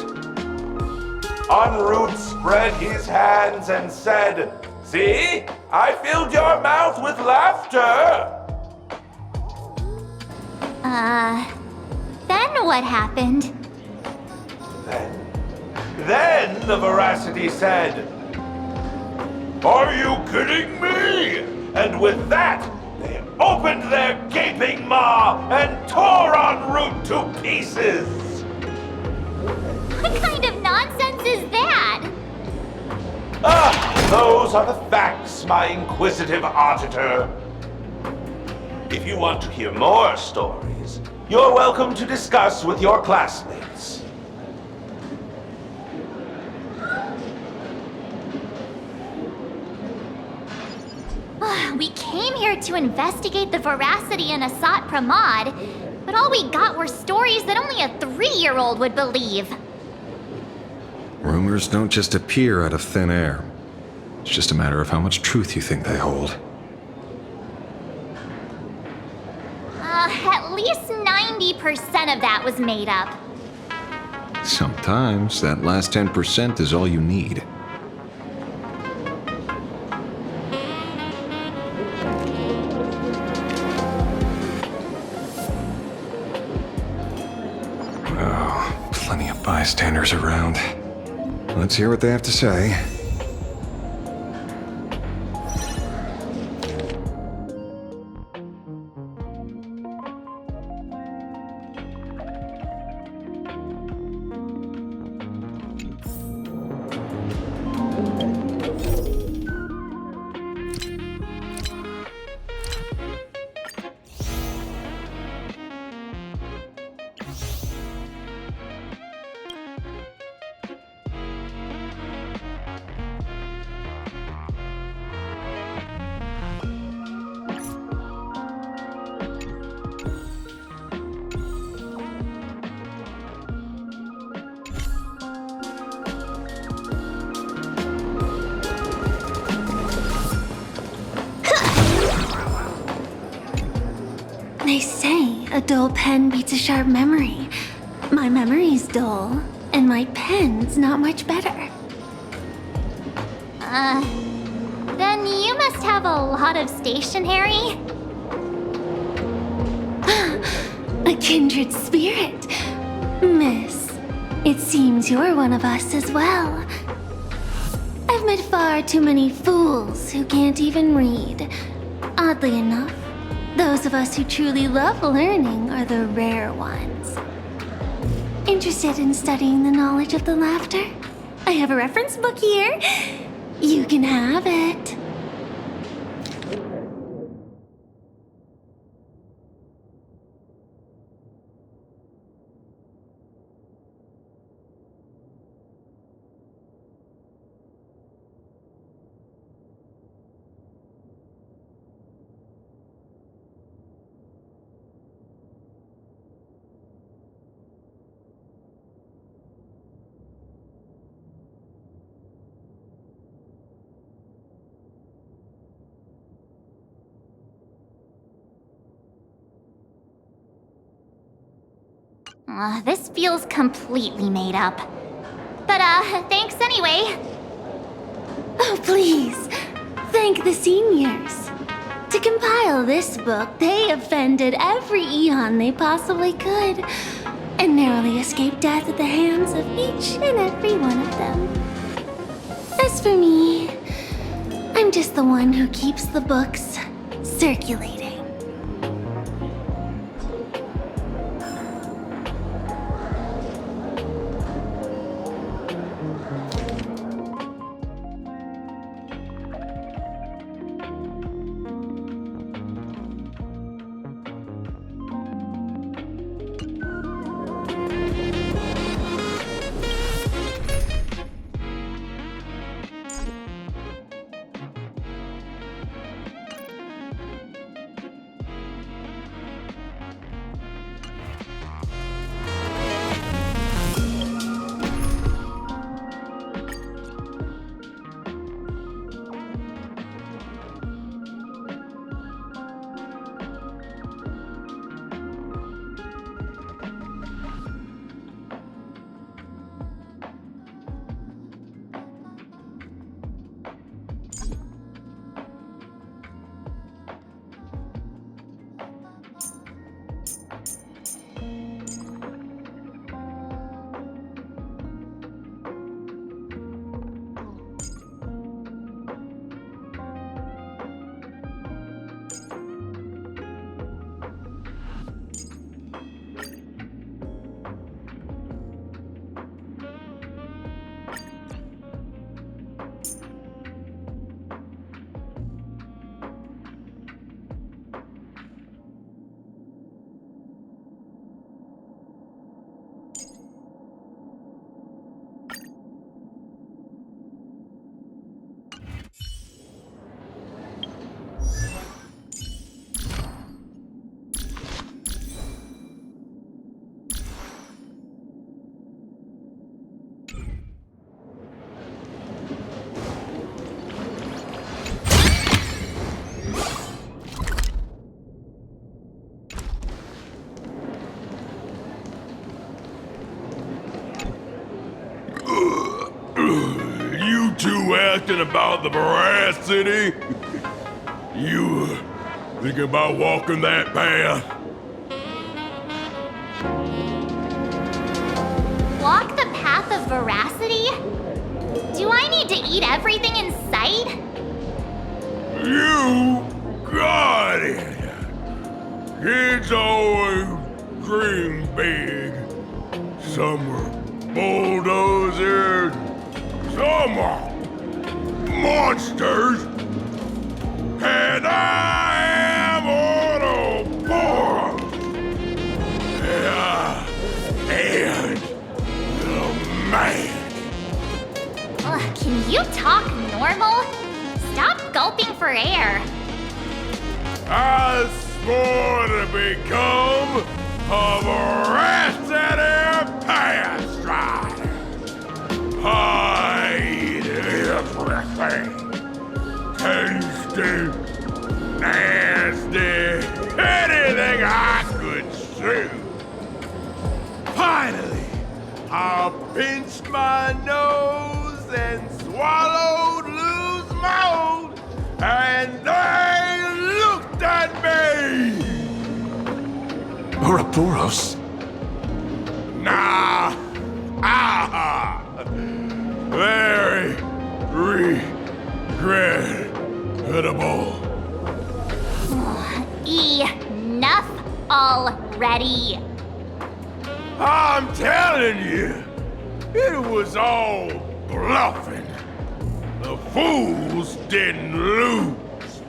En route spread his hands and said, "See, I filled your mouth with laughter." Then what happened? Then the Veracity said, "Are you kidding me?" And with that, they opened their gaping maw and tore en route to pieces. What kind of nonsense is that? Ah! Those are the facts, my inquisitive auditor. If you want to hear more stories, you're welcome to discuss with your classmates. We came here to investigate the veracity in Asat Pramod, but all we got were stories that only a 3-year-old would believe. Rumors don't just appear out of thin air. It's just a matter of how much truth you think they hold. At least 90% of that was made up. Sometimes that last 10% is all you need. Oh, plenty of bystanders around. Let's hear what they have to say. They say a dull pen beats a sharp memory. My memory's dull, and my pen's not much better. Then you must have a lot of stationery. A kindred spirit. Miss, it seems you're one of us as well. I've met far too many fools who can't even read. Oddly enough, those of us who truly love learning are the rare ones. Interested in studying the knowledge of the laughter? I have a reference book here. You can have it. This feels completely made up. But, thanks anyway. Oh, please. Thank the seniors. To compile this book, they offended every eon they possibly could, and narrowly escaped death at the hands of each and every one of them. As for me, I'm just the one who keeps the books circulating. You asking about the veracity? You thinking about walking that path? Walk the path of veracity? Do I need to eat everything in sight? You got it! Kids always dream big. Some are bulldozers, some are monsters, and I am Autobot! And the man. Ugh, can you talk normal? Stop gulping for air. I swore to become a veracity past rider. I eat everything. Tasty, nasty, anything I could chew. Finally, I pinched my nose and swallowed loose mold, and they looked at me! Ouroboros? Nah. Very regrettable. Enough already. I'm telling you, it was all bluffing. The fools didn't lose.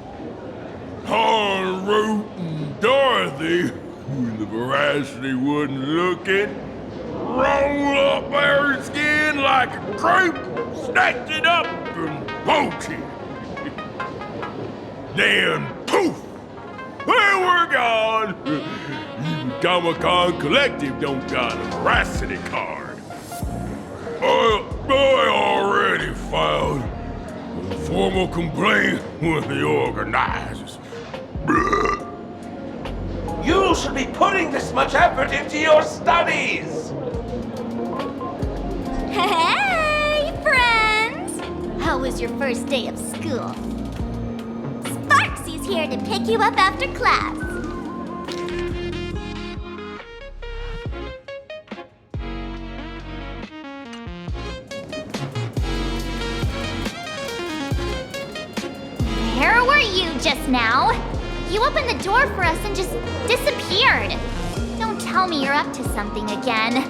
En route and Dorothy, when the veracity wasn't looking, roll up her skin like a crepe, snatched it up and poached it. Then poof, they were gone. Even Comic-Con Collective don't got a veracity card. I already filed a formal complaint with the organizers. You should be putting this much effort into your studies! Hey, friends! How was your first day of school? Sparksy's here to pick you up after class. Where were you just now? You opened the door for us and just disappeared. Don't tell me you're up to something again.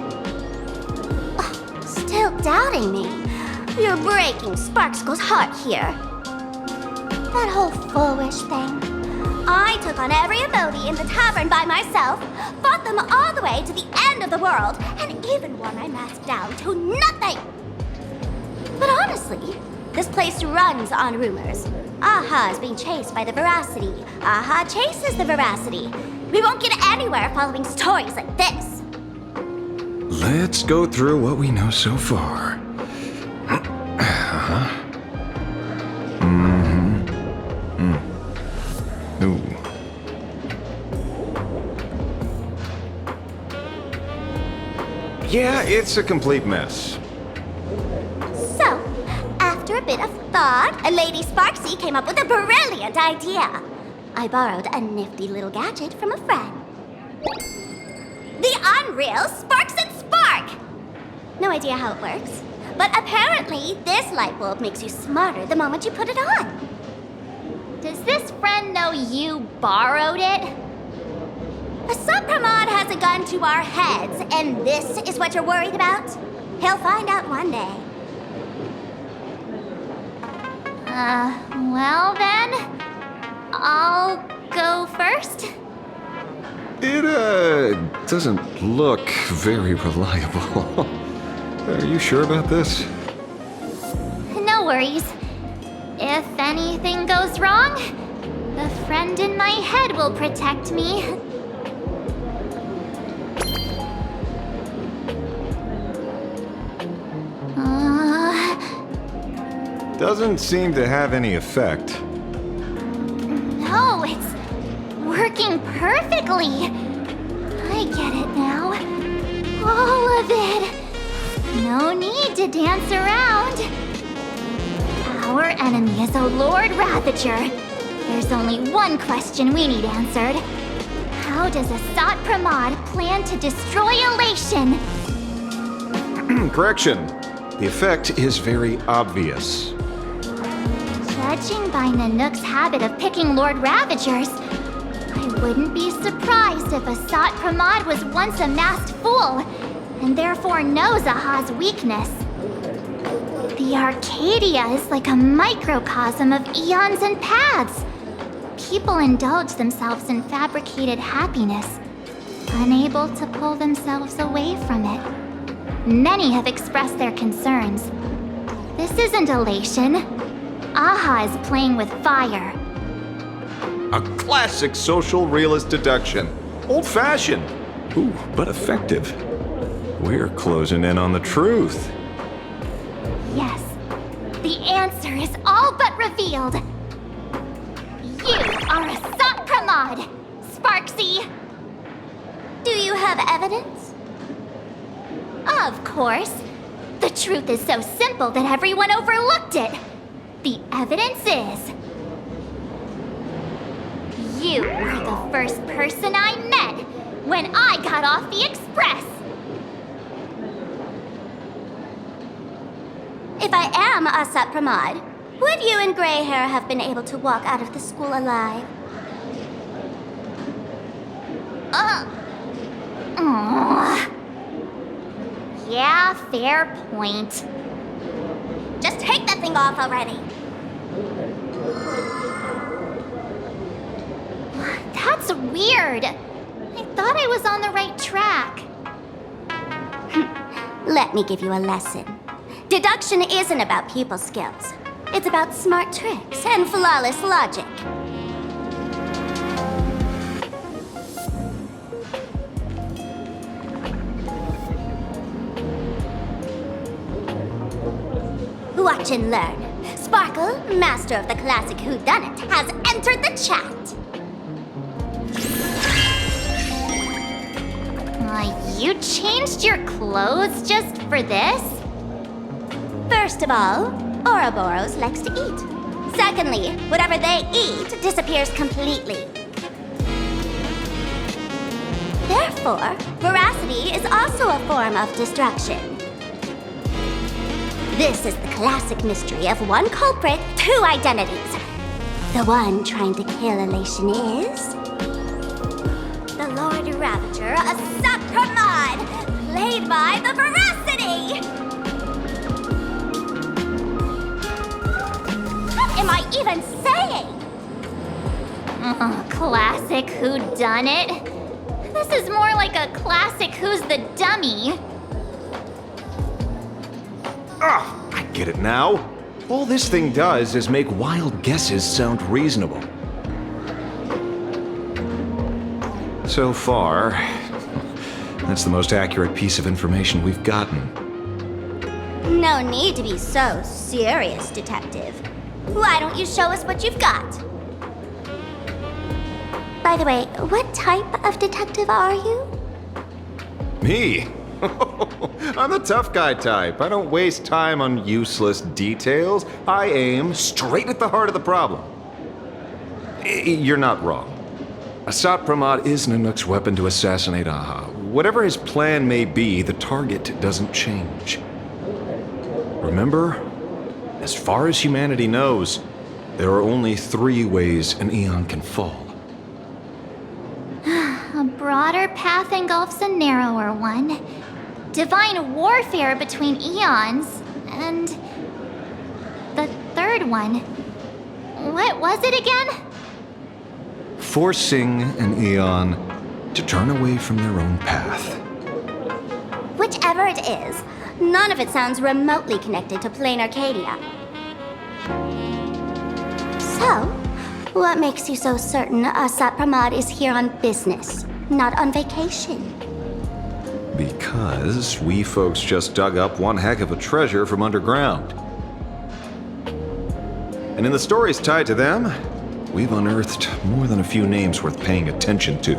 Still doubting me? You're breaking Sparkskull's heart here. That whole foolish thing. I took on every ability in the tavern by myself, fought them all the way to the end of the world, and even wore my mask down to nothing! But honestly, this place runs on rumors. Aha is being chased by the veracity. Aha chases the veracity. We won't get anywhere following stories like this. Let's go through what we know so far. Ooh. Yeah, it's a complete mess. So, after a bit of thought, Lady Sparksy came up with a brilliant idea. I borrowed a nifty little gadget from a friend. The Unreal Sparks and Spark! No idea how it works, but apparently this light bulb makes you smarter the moment you put it on. Does this friend know you borrowed it? A Supramod has a gun to our heads, and this is what you're worried about? He'll find out one day. Well then, I'll go first. It, doesn't look very reliable. Are you sure about this? No worries. If anything goes wrong, the friend in my head will protect me. Doesn't seem to have any effect. No, it's working perfectly. I get it now. All of it. No need to dance around. Our enemy is a Lord Ravager. There's only one question we need answered. How does Asat Pramod plan to destroy Elation? Correction. The effect is very obvious. Judging by Nanook's habit of picking Lord Ravagers, I wouldn't be surprised if Asat Pramod was once a masked fool, and therefore knows Aha's weakness. The Arcadia is like a microcosm of eons and paths. People indulge themselves in fabricated happiness, unable to pull themselves away from it. Many have expressed their concerns. This isn't elation. Aha is playing with fire. A classic social realist deduction. Old-fashioned. Ooh, but effective. We're closing in on the truth. Yes, the answer is all but revealed. You are Asat Pramod, Sparksy. Do you have evidence? Of course. The truth is so simple that everyone overlooked it. The evidence is... you were the first person I met when I got off the express. If I am Asat Pramod, would you and Grey Hair have been able to walk out of the school alive? Yeah, fair point. Just take that thing off already. That's weird. I thought I was on the right track. Let me give you a lesson. Deduction isn't about people skills. It's about smart tricks and flawless logic. Watch and learn. Sparkle, master of the classic whodunit, has entered the chat. You changed your clothes just for this? First of all, Ouroboros likes to eat. Secondly, whatever they eat disappears completely. Therefore, veracity is also a form of destruction. This is the classic mystery of one culprit, two identities. The one trying to kill Elation is... the Lord Ravager, Asat Pramod, played by the Veracity! What am I even saying? Classic whodunit? This is more like a classic Who's the Dummy. I get it now. All this thing does is make wild guesses sound reasonable. So far, that's the most accurate piece of information we've gotten. No need to be so serious, Detective. Why don't you show us what you've got? By the way, what type of detective are you? Me? I'm the tough guy type. I don't waste time on useless details. I aim straight at the heart of the problem. You're not wrong. Asat Pramod is Nanook's weapon to assassinate Aha. Whatever his plan may be, the target doesn't change. Remember, as far as humanity knows, there are only 3 ways an eon can fall. A broader path engulfs a narrower one. Divine warfare between eons, and... the third one. What was it again? Forcing an eon to turn away from their own path. Whichever it is, none of it sounds remotely connected to plain Arcadia. So, what makes you so certain Asat Pramod is here on business, not on vacation? Because we folks just dug up one heck of a treasure from underground. And in the stories tied to them, we've unearthed more than a few names worth paying attention to.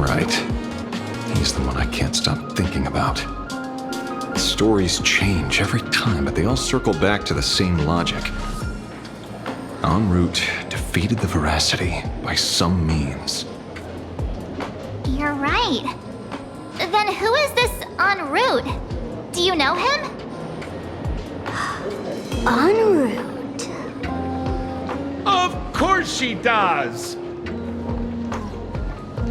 Right. He's the one I can't stop thinking about. The stories change every time, but they all circle back to the same logic. En route defeated the Veracity by some means. You're right. Then who is this en route? Do you know him? En route. Of course she does!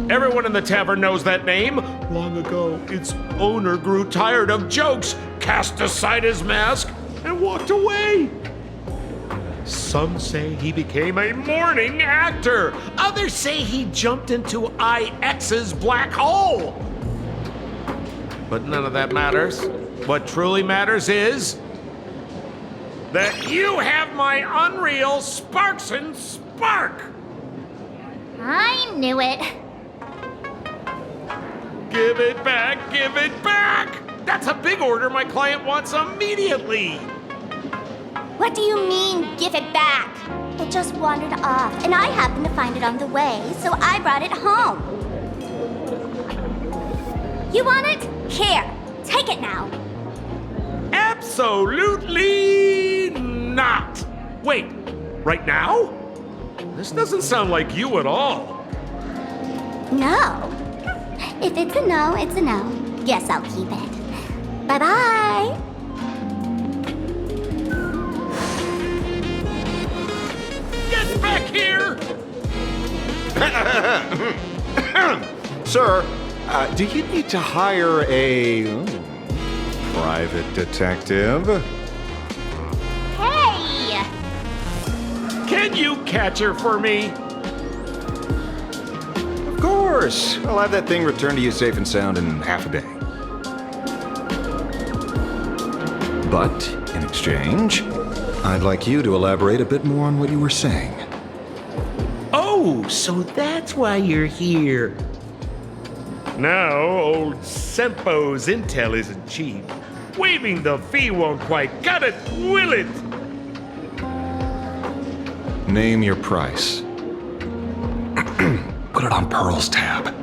Everyone in the tavern knows that name. Long ago, its owner grew tired of jokes, cast aside his mask, and walked away. Some say he became a mourning actor. Others say he jumped into IX's black hole. But none of that matters. What truly matters is that you have my unreal Sparks and Spark. I knew it. Give it back, give it back! That's a big order my client wants immediately. What do you mean, give it back? It just wandered off, and I happened to find it on the way, so I brought it home. You want it? Here, take it now. Absolutely not! Wait, right now? This doesn't sound like you at all. No. If it's a no, it's a no. Guess I'll keep it. Bye-bye. Get back here! Sir, do you need to hire a private detective? Hey! Can you catch her for me? Of course. I'll have that thing returned to you safe and sound in half a day. But, in exchange, I'd like you to elaborate a bit more on what you were saying. Oh, so that's why you're here. No, old Sempo's intel isn't cheap. Waiving the fee won't quite cut it, will it? Name your price. Put it on Pearl's tab.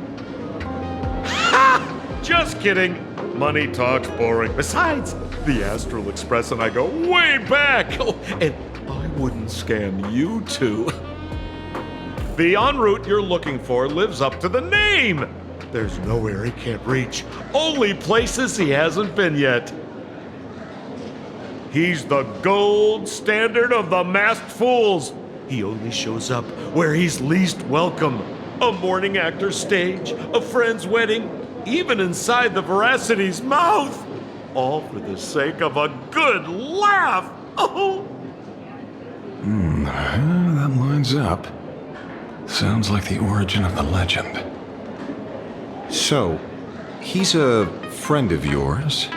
Ha! Just kidding. Money talks boring. Besides, the Astral Express and I go way back. Oh, and I wouldn't scam you two. The en route you're looking for lives up to the name. There's nowhere he can't reach. Only places he hasn't been yet. He's the gold standard of the masked fools. He only shows up where he's least welcome. A mourning actor's stage, a friend's wedding, even inside the Veracity's mouth. All for the sake of a good laugh. Oh. That lines up. Sounds like the origin of the legend. So, he's a friend of yours?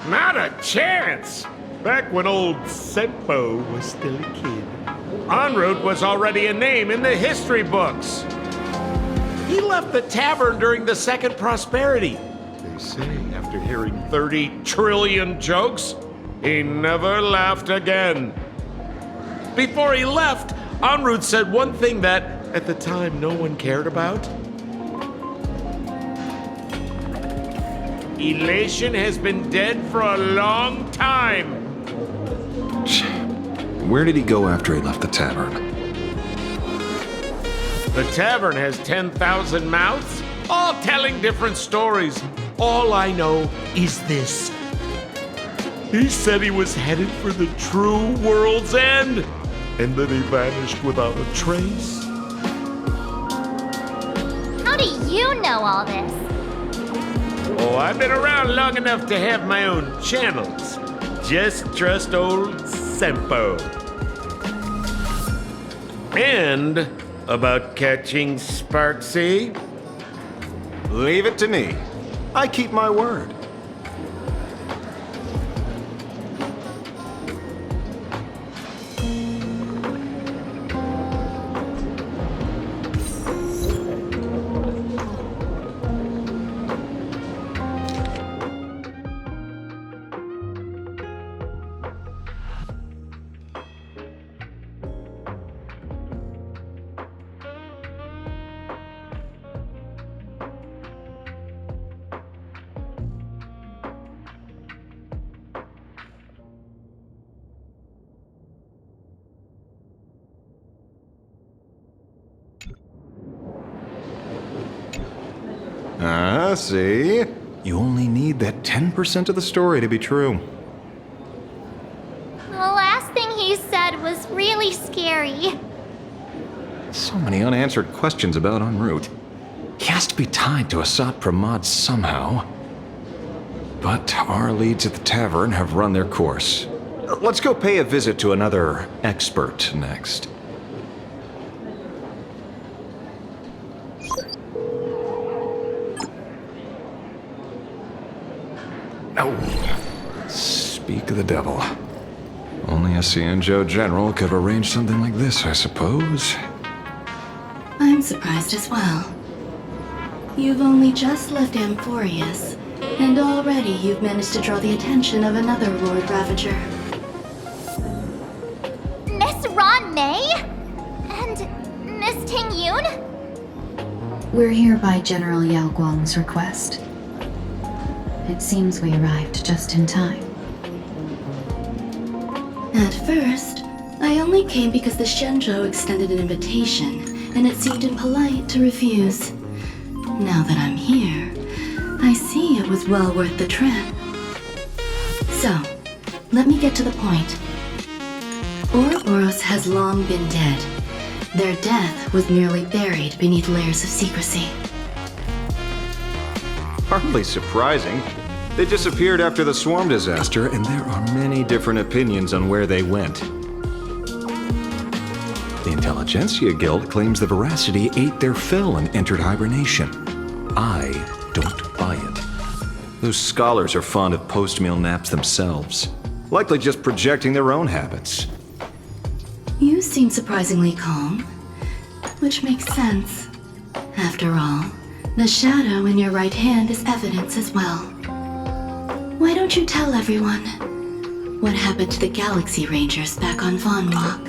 Not a chance! Back when old Sempo was still a kid, en route was already a name in the history books. He left the tavern during the Second Prosperity. They say after hearing 30 trillion jokes, he never laughed again. Before he left, en route said one thing that, at the time, no one cared about. Elation has been dead for a long time. Where did he go after he left the tavern? The tavern has 10,000 mouths, all telling different stories. All I know is this. He said he was headed for the true world's end, and then he vanished without a trace. How do you know all this? Oh, I've been around long enough to have my own channels. Just trust old Sempo. And about catching Sparksy? Leave it to me. I keep my word. See? You only need that 10% of the story to be true. The last thing he said was really scary. So many unanswered questions about en route. He has to be tied to Asat Pramod somehow. But our leads at the tavern have run their course. Let's go pay a visit to another expert next. Oh, speak of the devil. Only a Cianjo general could have arranged something like this, I suppose. I'm surprised as well. You've only just left Amphorius, and already you've managed to draw the attention of another Lord Ravager. Miss Ron May? And Miss Ting Yoon? We're here by General Yao Guang's request. It seems we arrived just in time. At first, I only came because the Shenzhou extended an invitation, and it seemed impolite to refuse. Now that I'm here, I see it was well worth the trip. So, let me get to the point. Ouroboros has long been dead. Their death was merely buried beneath layers of secrecy. Hardly surprising. They disappeared after the swarm disaster, and there are many different opinions on where they went. The Intelligentsia Guild claims the Veracity ate their fill and entered hibernation. I don't buy it. Those scholars are fond of post-meal naps themselves, likely just projecting their own habits. You seem surprisingly calm, which makes sense. After all, the shadow in your right hand is evidence as well. Why don't you tell everyone what happened to the Galaxy Rangers back on Von Walk?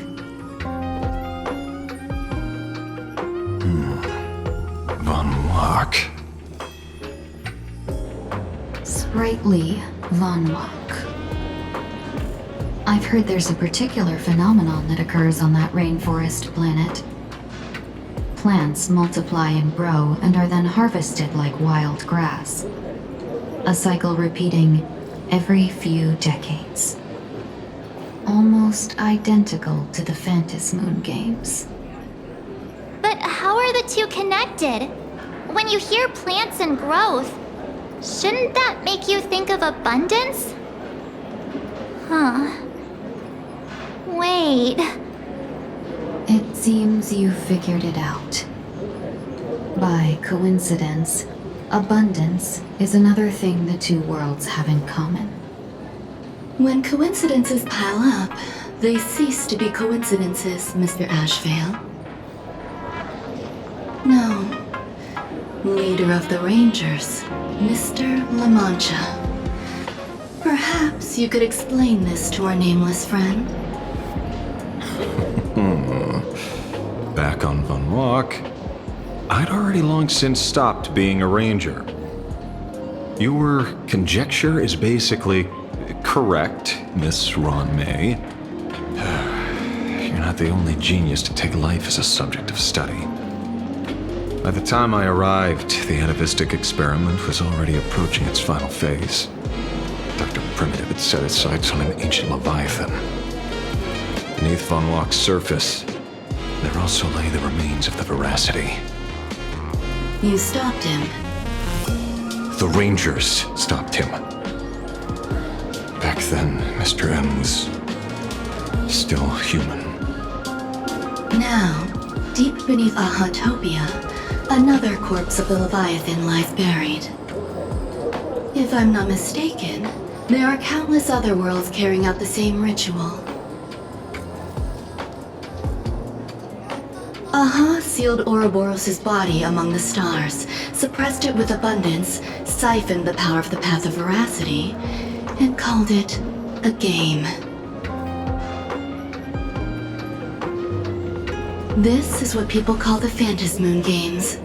Von Walk. Sprightly Von Walk. I've heard there's a particular phenomenon that occurs on that rainforest planet. Plants multiply and grow and are then harvested like wild grass. A cycle repeating every few decades. Almost identical to the Phantasmoon games. But how are the two connected? When you hear plants and growth, shouldn't that make you think of abundance? Huh. Wait. It seems you figured it out. By coincidence, abundance is another thing the two worlds have in common. When coincidences pile up, they cease to be coincidences, Mr. Ashvale. No. Leader of the Rangers, Mr. La Mancha. Perhaps you could explain this to our nameless friend. Back on Von Walk, I'd already long since stopped being a ranger. Your conjecture is basically correct, Miss Ron May. You're not the only genius to take life as a subject of study. By the time I arrived, the atavistic experiment was already approaching its final phase. Dr. Primitive had set his sights on an ancient leviathan. Beneath Von Walk's surface, there also lay the remains of the Veracity. You stopped him. The Rangers stopped him. Back then, Mr. M was still human. Now, deep beneath Ahatopia, another corpse of the Leviathan lies buried. If I'm not mistaken, there are countless other worlds carrying out the same ritual. Aha sealed Ouroboros' body among the stars, suppressed it with abundance, siphoned the power of the Path of Veracity, and called it a game. This is what people call the Phantasmoon games.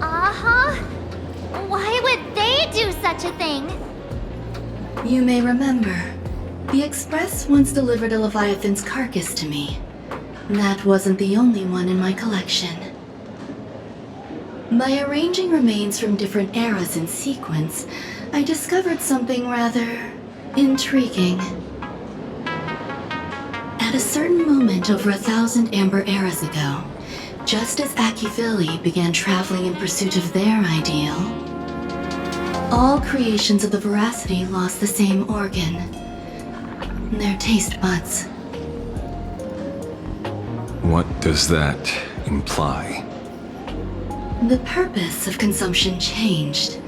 Uh-huh. Why would they do such a thing? You may remember, the Express once delivered a Leviathan's carcass to me. That wasn't the only one in my collection. By arranging remains from different eras in sequence, I discovered something rather intriguing. At a certain moment over 1,000 Amber eras ago, just as Akivili began traveling in pursuit of their ideal, all creations of the Veracity lost the same organ, their taste buds. What does that imply? The purpose of consumption changed.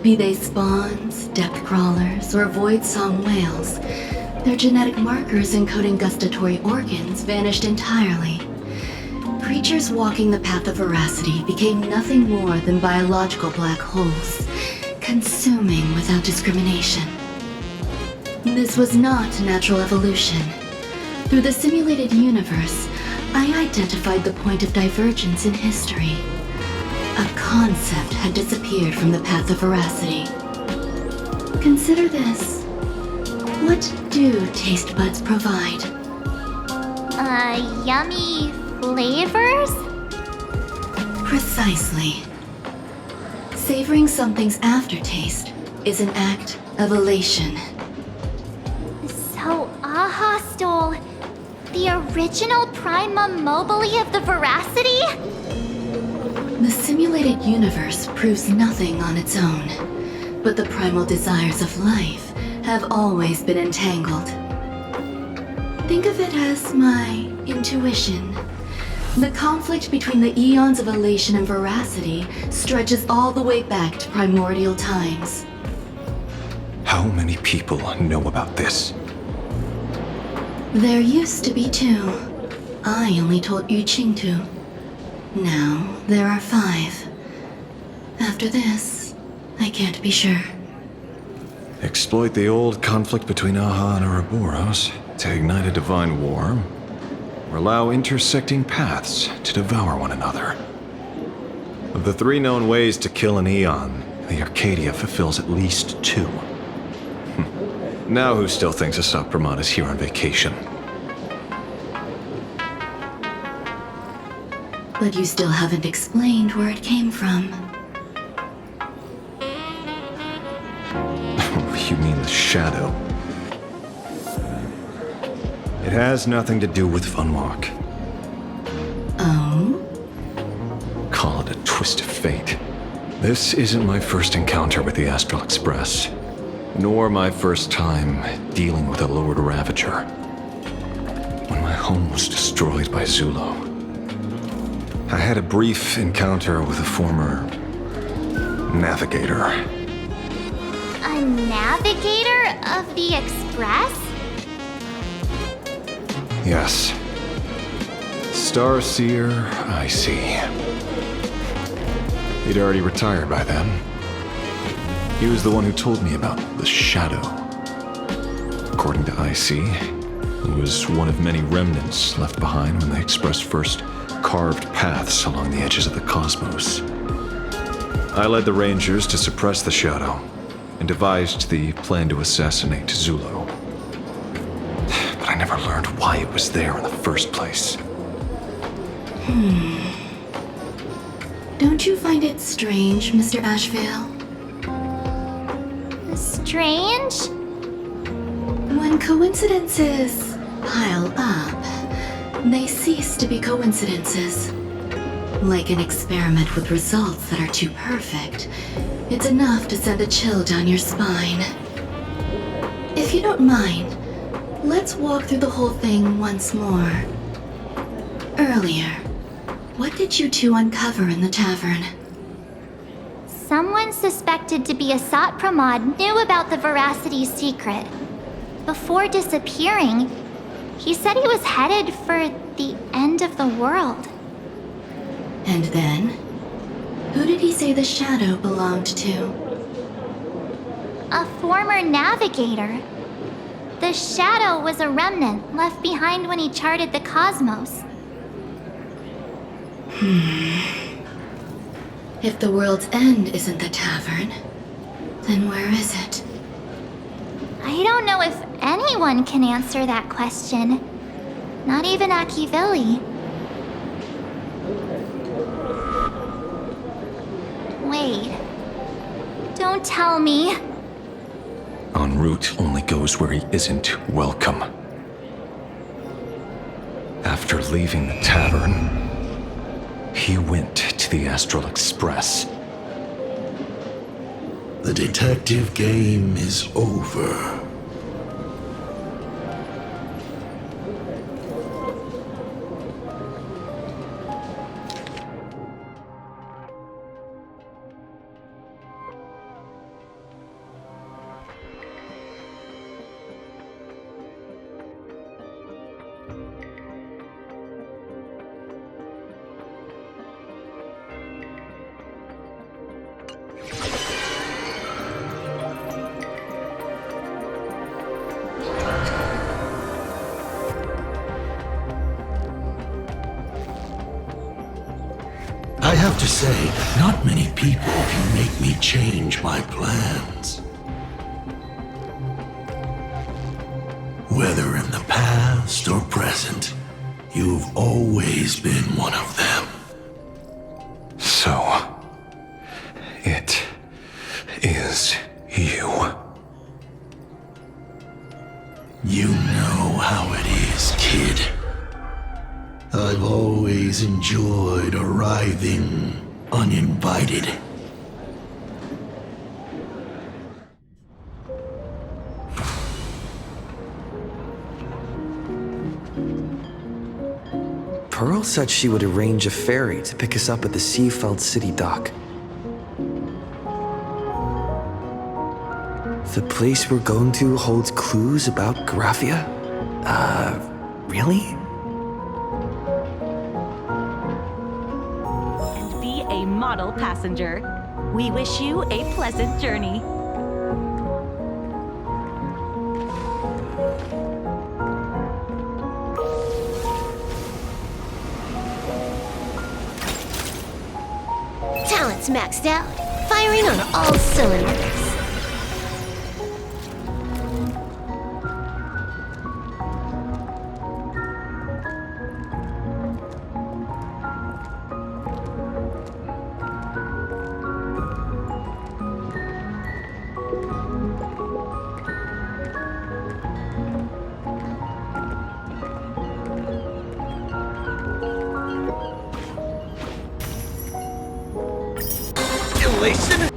Be they spawns, depth crawlers, or void song whales, their genetic markers encoding gustatory organs vanished entirely. Creatures walking the path of veracity became nothing more than biological black holes, consuming without discrimination. This was not natural evolution. Through the simulated universe, I identified the point of divergence in history. A concept had disappeared from the path of veracity. Consider this. What do taste buds provide? Yummy flavors? Precisely. Savoring something's aftertaste is an act of elation. So Aha stole the original primum mobile of the veracity? The simulated universe proves nothing on its own, but the primal desires of life have always been entangled. Think of it as my intuition. The conflict between the eons of elation and veracity stretches all the way back to primordial times. How many people know about this? There used to be 2. I only told Yu Qing to. Now there are 5. After this, I can't be sure. Exploit the old conflict between Aha and Ouroboros to ignite a divine war, or allow intersecting paths to devour one another. Of the 3 known ways to kill an Eon, the Arcadia fulfills at least 2. Now who still thinks Asapramon is here on vacation? But you still haven't explained where it came from. You mean the shadow? It has nothing to do with Funwalk. Oh? Call it a twist of fate. This isn't my first encounter with the Astral Express, nor my first time dealing with a Lord Ravager. When my home was destroyed by Zulo, I had a brief encounter with a former navigator. A navigator of the Express? Yes. Starseer, I see. He'd already retired by then. He was the one who told me about the Shadow. According to IC, he was one of many remnants left behind when the Express first carved paths along the edges of the cosmos. I led the Rangers to suppress the Shadow and devised the plan to assassinate Zulo. But I never learned why it was there in the first place. Don't you find it strange, Mr. Ashvale? Strange? When coincidences pile up, they cease to be coincidences. Like an experiment with results that are too perfect, it's enough to send a chill down your spine. If you don't mind, let's walk through the whole thing once more. Earlier, what did you 2 uncover in the tavern? Someone suspected to be a Satpramod knew about the Veracity's secret. Before disappearing, he said he was headed for the end of the world. And then? Who did he say the Shadow belonged to? A former navigator. The Shadow was a remnant left behind when he charted the cosmos. If the world's end isn't the tavern, then where is it? I don't know if anyone can answer that question. Not even Akivili. Wait. Don't tell me. En route only goes where he isn't welcome. After leaving the tavern, he went to the Astral Express. The detective game is over. I have to say, not many people can make me change my plans. Whether in the past or present, you've always been one of them. So, it is you. You know how it is, kid. I've always enjoyed arriving uninvited. Pearl said she would arrange a ferry to pick us up at the Seafeld City dock. The place we're going to holds clues about Graphia? Really? And be a model passenger. We wish you a pleasant journey. Talent's maxed out. Firing on all cylinders. Elation?